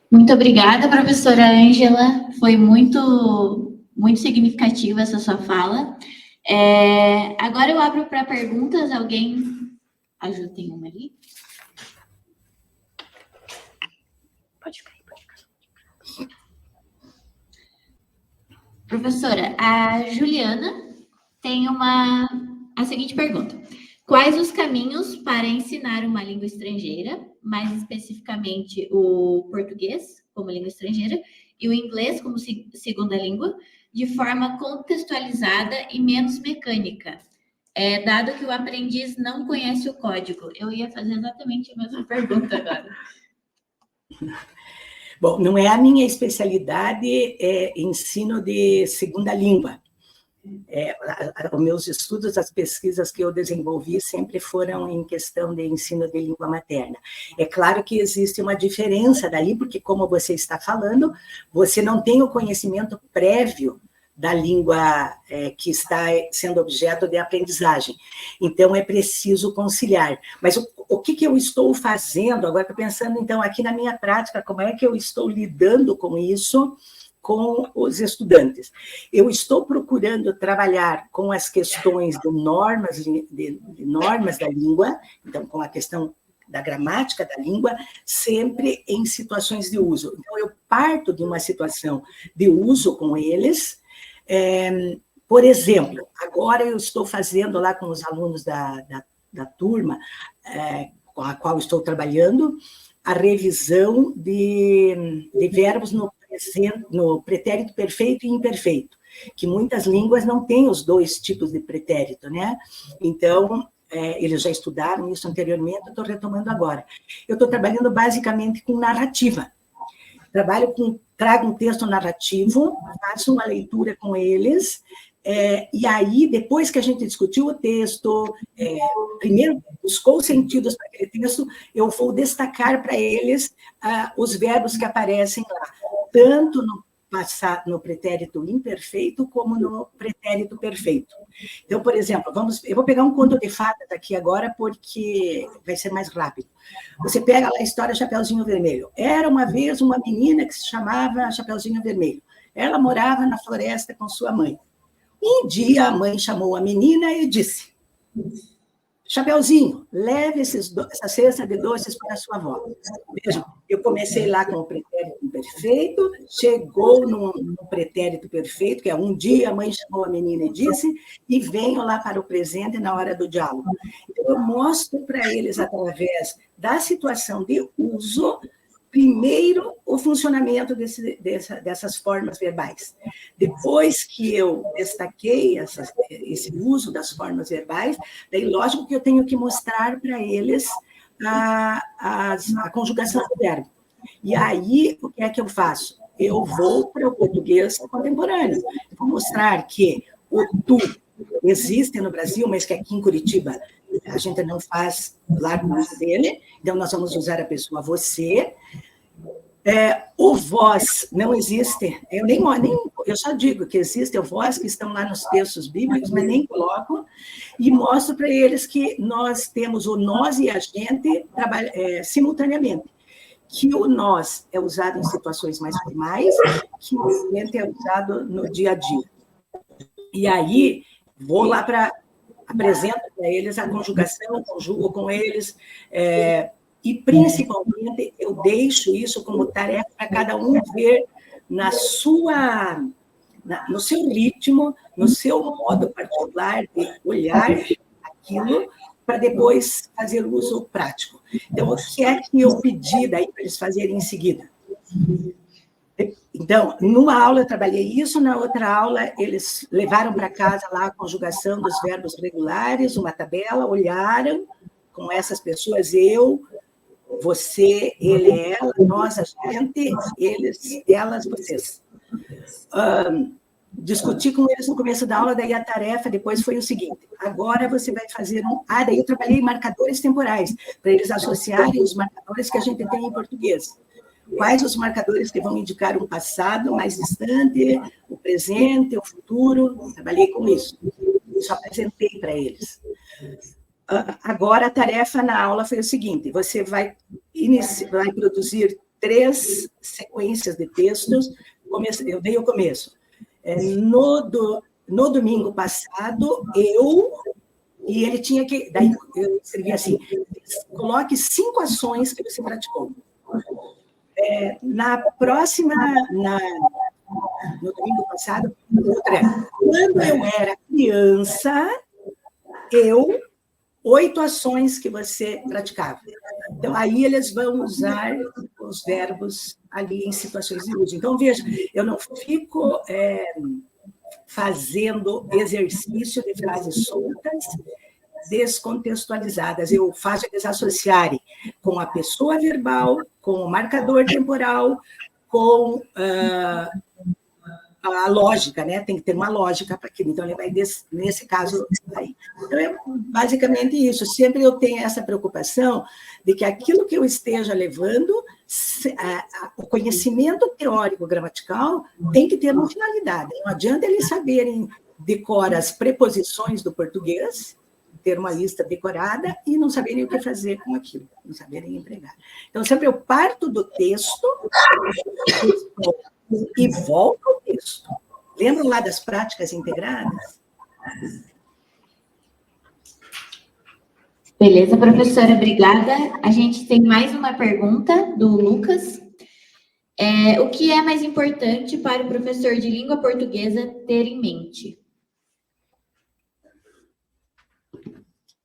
B: Muito obrigada, professora Ângela. Foi muito significativa essa sua fala. Agora eu abro para perguntas. Alguém ajuda? Tem uma ali? Pode ficar aí. Professora, a Juliana tem a seguinte pergunta. Quais os caminhos para ensinar uma língua estrangeira, mais especificamente o português como língua estrangeira e o inglês como segunda língua, de forma contextualizada e menos mecânica, dado que o aprendiz não conhece o código? Eu ia fazer exatamente a mesma pergunta agora.
C: Bom, não é a minha especialidade, ensino de segunda língua. Os meus estudos, as pesquisas que eu desenvolvi sempre foram em questão de ensino de língua materna. É claro que existe uma diferença dali, porque, como você está falando, você não tem o conhecimento prévio da língua que está sendo objeto de aprendizagem. Então, é preciso conciliar. Mas o que eu estou fazendo, agora estou pensando, então, aqui na minha prática, como é que eu estou lidando com isso, com os estudantes? Eu estou procurando trabalhar com as questões de normas da língua, então, com a questão da gramática da língua, sempre em situações de uso. Então, eu parto de uma situação de uso com eles. Por exemplo, agora eu estou fazendo lá com os alunos da turma, com a qual estou trabalhando, a revisão de verbos no pretérito perfeito e imperfeito, que muitas línguas não têm os dois tipos de pretérito, né? Então, eles já estudaram isso anteriormente, eu estou retomando agora. Eu estou trabalhando basicamente com narrativa. Trago um texto narrativo, faço uma leitura com eles, e aí, depois que a gente discutiu o texto, primeiro buscou os sentidos para aquele texto, eu vou destacar para eles os verbos que aparecem lá, tanto no pretérito imperfeito como no pretérito perfeito. Então, por exemplo, eu vou pegar um conto de fadas aqui agora, porque vai ser mais rápido. Você pega lá a história Chapeuzinho Vermelho. Era uma vez uma menina que se chamava Chapeuzinho Vermelho. Ela morava na floresta com sua mãe. Um dia a mãe chamou a menina e disse: Chapeuzinho, leve essa cesta de doces para a sua avó. Vejam, eu comecei lá com o pretérito imperfeito, chegou no pretérito perfeito, que é um dia a mãe chamou a menina e disse, e venho lá para o presente na hora do diálogo. Então, eu mostro para eles, através da situação de uso, primeiro, o funcionamento dessas formas verbais. Depois que eu destaquei esse uso das formas verbais, daí, lógico que eu tenho que mostrar para eles a conjugação do verbo. E aí, o que é que eu faço? Eu vou para o português contemporâneo. Eu vou mostrar que o tu existe no Brasil, mas que aqui em Curitiba a gente não faz largo uso dele, então nós vamos usar a pessoa você. O vós não existe, eu só digo que existe o vós, que estão lá nos textos bíblicos, mas nem coloco, e mostro para eles que nós temos o nós e a gente simultaneamente, que o nós é usado em situações mais formais, que o gente é usado no dia a dia. E aí, vou lá apresento para eles a conjugação, conjugo com eles, e, principalmente, eu deixo isso como tarefa para cada um ver no seu ritmo, no seu modo particular de olhar aquilo, para depois fazer uso prático. Então, o que é que eu pedi daí para eles fazerem em seguida? Então, numa aula eu trabalhei isso, na outra aula eles levaram para casa lá a conjugação dos verbos regulares, uma tabela, olharam com essas pessoas, eu, você, ele, ela, nós, a gente, eles, elas, vocês. Discuti com eles no começo da aula, daí a tarefa depois foi o seguinte, agora você vai fazer daí eu trabalhei em marcadores temporais, para eles associarem os marcadores que a gente tem em português. Quais os marcadores que vão indicar um passado mais distante, o presente, o futuro? Trabalhei com isso. Isso apresentei para eles. Agora, a tarefa na aula foi o seguinte, você vai produzir 3 sequências de textos, eu dei o começo. No domingo passado, e ele tinha que... Daí eu escrevi assim, coloque 5 ações que você praticou. Na próxima, no domingo passado, quando eu era criança, 8 ações que você praticava. Então, aí eles vão usar os verbos ali em situações de uso. Então, veja, eu não fico fazendo exercício de frases soltas, descontextualizadas. Eu faço eles associarem com a pessoa verbal, com o marcador temporal, com a lógica, né? Tem que ter uma lógica para aquilo. Então, ele vai, nesse caso, aí. Então, é basicamente isso. Sempre eu tenho essa preocupação de que aquilo que eu esteja levando, o conhecimento teórico gramatical tem que ter uma finalidade. Não adianta eles saberem decorar as preposições do português, ter uma lista decorada e não saberem o que fazer com aquilo, não saberem empregar. Então, sempre eu parto do texto e volto ao texto. Lembram lá das práticas integradas?
B: Beleza, professora, obrigada. A gente tem mais uma pergunta do Lucas. O que é mais importante para o professor de língua portuguesa ter em mente?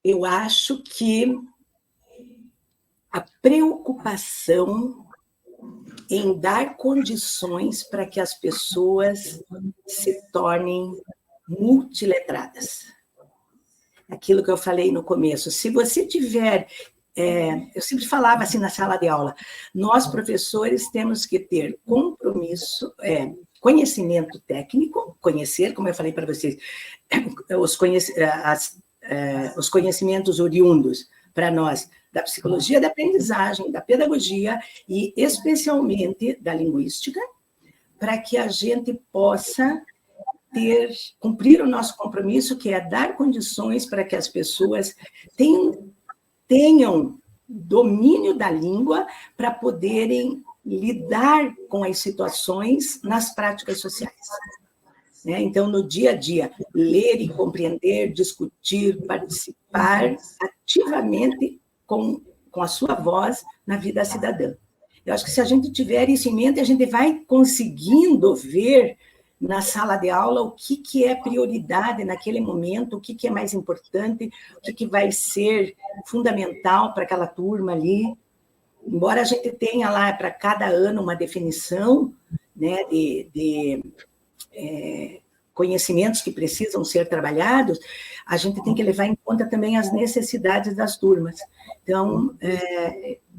C: Eu acho que a preocupação em dar condições para que as pessoas se tornem multiletradas. Aquilo que eu falei no começo. Se você tiver... eu sempre falava assim na sala de aula, nós, professores, temos que ter compromisso, conhecimento técnico, conhecer, como eu falei para vocês, os conhecimentos oriundos para nós da psicologia da aprendizagem, da pedagogia e especialmente da linguística, para que a gente possa cumprir o nosso compromisso, que é dar condições para que as pessoas tenham domínio da língua para poderem lidar com as situações nas práticas sociais. Então, no dia a dia, ler e compreender, discutir, participar ativamente com a sua voz na vida cidadã. Eu acho que se a gente tiver isso em mente, a gente vai conseguindo ver na sala de aula o que é prioridade naquele momento, o que é mais importante, o que vai ser fundamental para aquela turma ali. Embora a gente tenha lá para cada ano uma definição, né, de conhecimentos que precisam ser trabalhados, a gente tem que levar em conta também as necessidades das turmas. Então,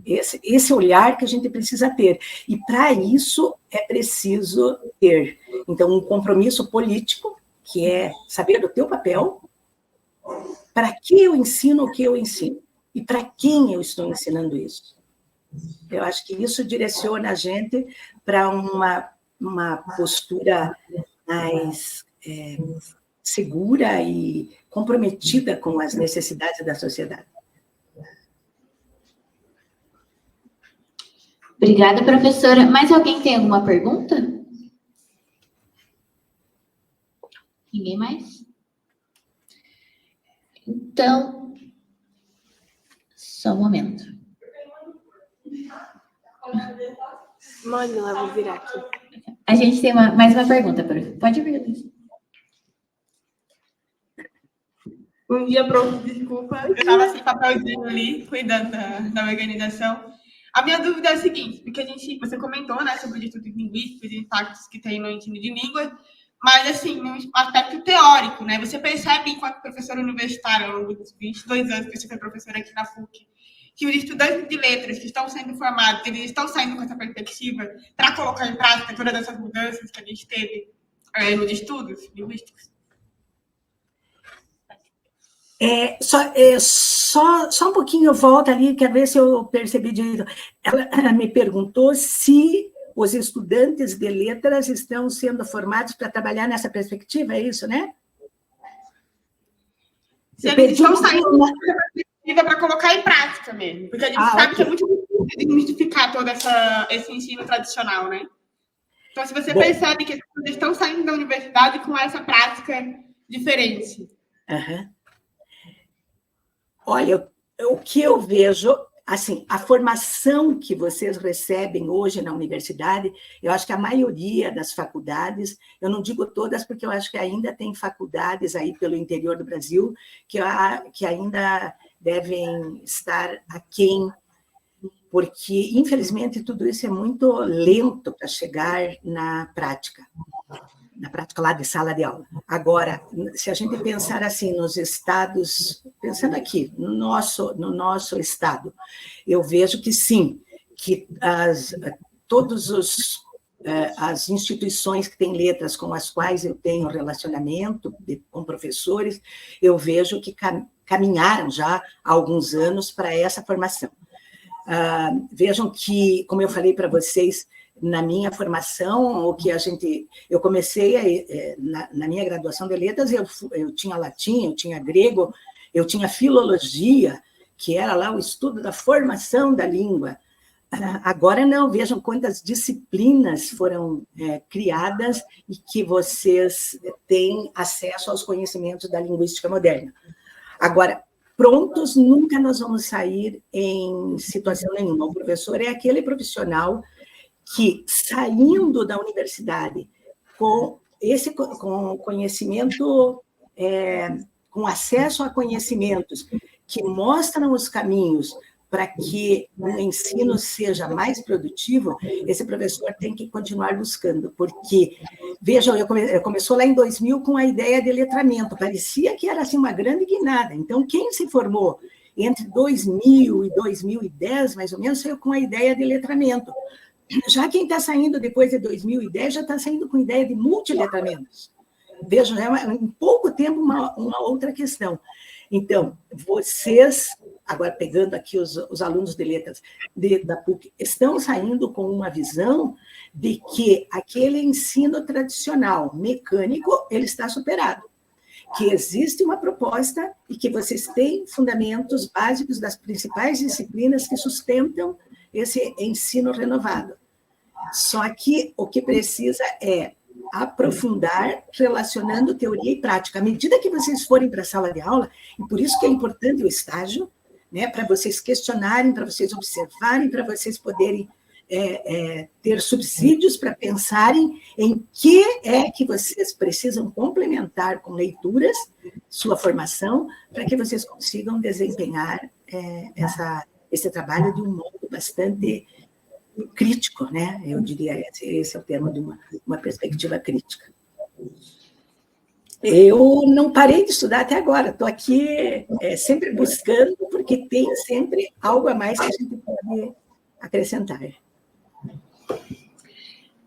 C: esse olhar que a gente precisa ter. E, para isso, é preciso ter, então, um compromisso político, que é saber do teu papel, para que eu ensino o que eu ensino, e para quem eu estou ensinando isso. Eu acho que isso direciona a gente para uma postura mais segura e comprometida com as necessidades da sociedade.
B: Obrigada, professora. Mais alguém tem alguma pergunta? Ninguém mais? Então, só um momento.
D: Mande lá, vou virar aqui.
B: A gente tem mais uma pergunta, prof. Pode vir, Luiz.
D: Bom dia, prof. Desculpa. Eu estava sem papelzinho ali, cuidando da organização. A minha dúvida é a seguinte, porque você comentou, né, sobre os estudos linguísticos e impactos que tem no ensino de língua, mas, assim, no aspecto teórico, né, você percebe, enquanto professora universitária, ao longo dos 22 anos que você foi professora aqui na PUC, que os estudantes de letras que estão sendo formados, eles estão saindo com essa perspectiva para colocar em prática todas essas mudanças que a gente teve nos estudos linguísticos?
C: Só um pouquinho, eu volto ali, quero ver se eu percebi direito. Ela me perguntou se os estudantes de letras estão sendo formados para trabalhar nessa perspectiva, é isso, né?
D: Se eles estão saindo dessa perspectiva para colocar em prática mesmo, porque a gente sabe que é muito difícil desmistificar todo esse ensino tradicional, né? Então, se você percebe que eles estão saindo da universidade com essa prática diferente.
C: Uhum. Olha, o que eu vejo, assim, a formação que vocês recebem hoje na universidade, eu acho que a maioria das faculdades, eu não digo todas, porque eu acho que ainda tem faculdades aí pelo interior do Brasil que ainda devem estar aquém, porque, infelizmente, tudo isso é muito lento para chegar na prática lá de sala de aula. Agora, se a gente pensar assim nos estados, pensando aqui, no nosso estado, eu vejo que sim, que todas as instituições que têm letras com as quais eu tenho relacionamento com professores, eu vejo que caminharam já há alguns anos para essa formação. Vejam que, como eu falei para vocês, na minha formação, eu comecei na minha graduação de letras, eu tinha latim, eu tinha grego, eu tinha filologia, que era lá o estudo da formação da língua. Agora não, vejam quantas disciplinas foram criadas e que vocês têm acesso aos conhecimentos da linguística moderna. Agora, prontos, nunca nós vamos sair em situação nenhuma. O professor é aquele profissional que, saindo da universidade com conhecimento, com acesso a conhecimentos que mostram os caminhos para que o ensino seja mais produtivo, esse professor tem que continuar buscando, porque, vejam, começou lá em 2000 com a ideia de letramento, parecia que era assim, uma grande guinada. Então, quem se formou entre 2000 e 2010, mais ou menos, saiu com a ideia de letramento. Já quem está saindo depois de 2010 já está saindo com ideia de multiletramentos. Vejam, em pouco tempo, uma outra questão. Então, vocês, agora pegando aqui os alunos de letras da PUC, estão saindo com uma visão de que aquele ensino tradicional, mecânico, ele está superado. Que existe uma proposta e que vocês têm fundamentos básicos das principais disciplinas que sustentam esse ensino renovado. Só que o que precisa é aprofundar, relacionando teoria e prática. À medida que vocês forem para a sala de aula, e por isso que é importante o estágio, né, para vocês questionarem, para vocês observarem, para vocês poderem ter subsídios para pensarem em que é que vocês precisam complementar com leituras, sua formação, para que vocês consigam desempenhar esse trabalho de um modo bastante crítico, né? Eu diria, esse é o termo de uma perspectiva crítica. Eu não parei de estudar até agora, estou aqui sempre buscando, porque tem sempre algo a mais que a gente pode acrescentar.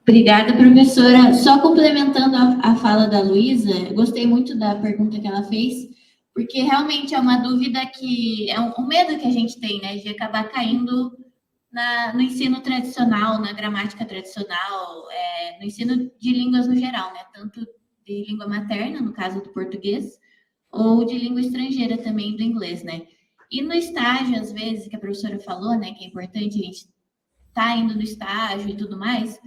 B: Obrigada, professora. Só complementando a fala da Luísa, eu gostei muito da pergunta que ela fez, porque realmente é uma dúvida que é um medo que a gente tem, né, de acabar caindo no ensino tradicional, na gramática tradicional, no ensino de línguas no geral, né, tanto de língua materna, no caso do português, ou de língua estrangeira também, do inglês, né. E no estágio, às vezes, que a professora falou, né, que é importante a gente estar indo no estágio e tudo mais,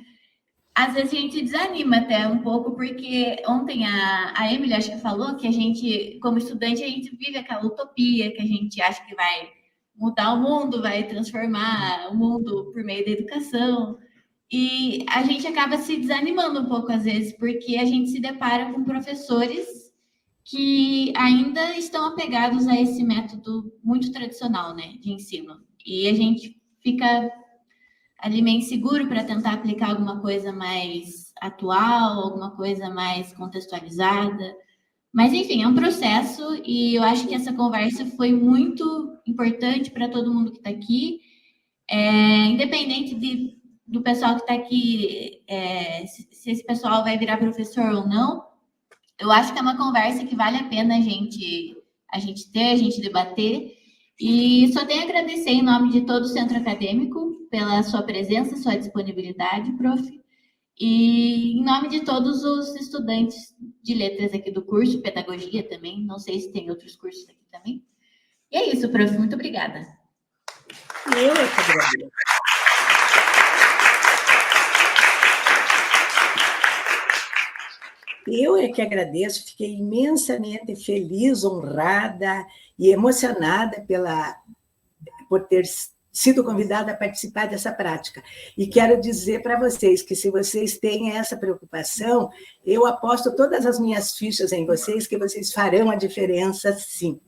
B: às vezes a gente desanima até um pouco, porque ontem a Emily, acho que falou que a gente, como estudante, a gente vive aquela utopia que a gente acha que vai mudar o mundo, vai transformar o mundo por meio da educação, e a gente acaba se desanimando um pouco às vezes, porque a gente se depara com professores que ainda estão apegados a esse método muito tradicional, né, de ensino, e a gente fica ali meio inseguro para tentar aplicar alguma coisa mais atual, alguma coisa mais contextualizada. Mas, enfim, é um processo e eu acho que essa conversa foi muito importante para todo mundo que está aqui. Independente do pessoal que está aqui, se esse pessoal vai virar professor ou não, eu acho que é uma conversa que vale a pena a gente ter, a gente debater. E só tenho a agradecer em nome de todo o Centro Acadêmico pela sua presença, sua disponibilidade, prof. E em nome de todos os estudantes de letras aqui do curso, pedagogia também, não sei se tem outros cursos aqui também. E é isso, prof, muito obrigada.
C: Eu é que agradeço. Eu é que agradeço, fiquei imensamente feliz, honrada e emocionada por ter sido convidada a participar dessa prática. E quero dizer para vocês que, se vocês têm essa preocupação, eu aposto todas as minhas fichas em vocês, que vocês farão a diferença, sim.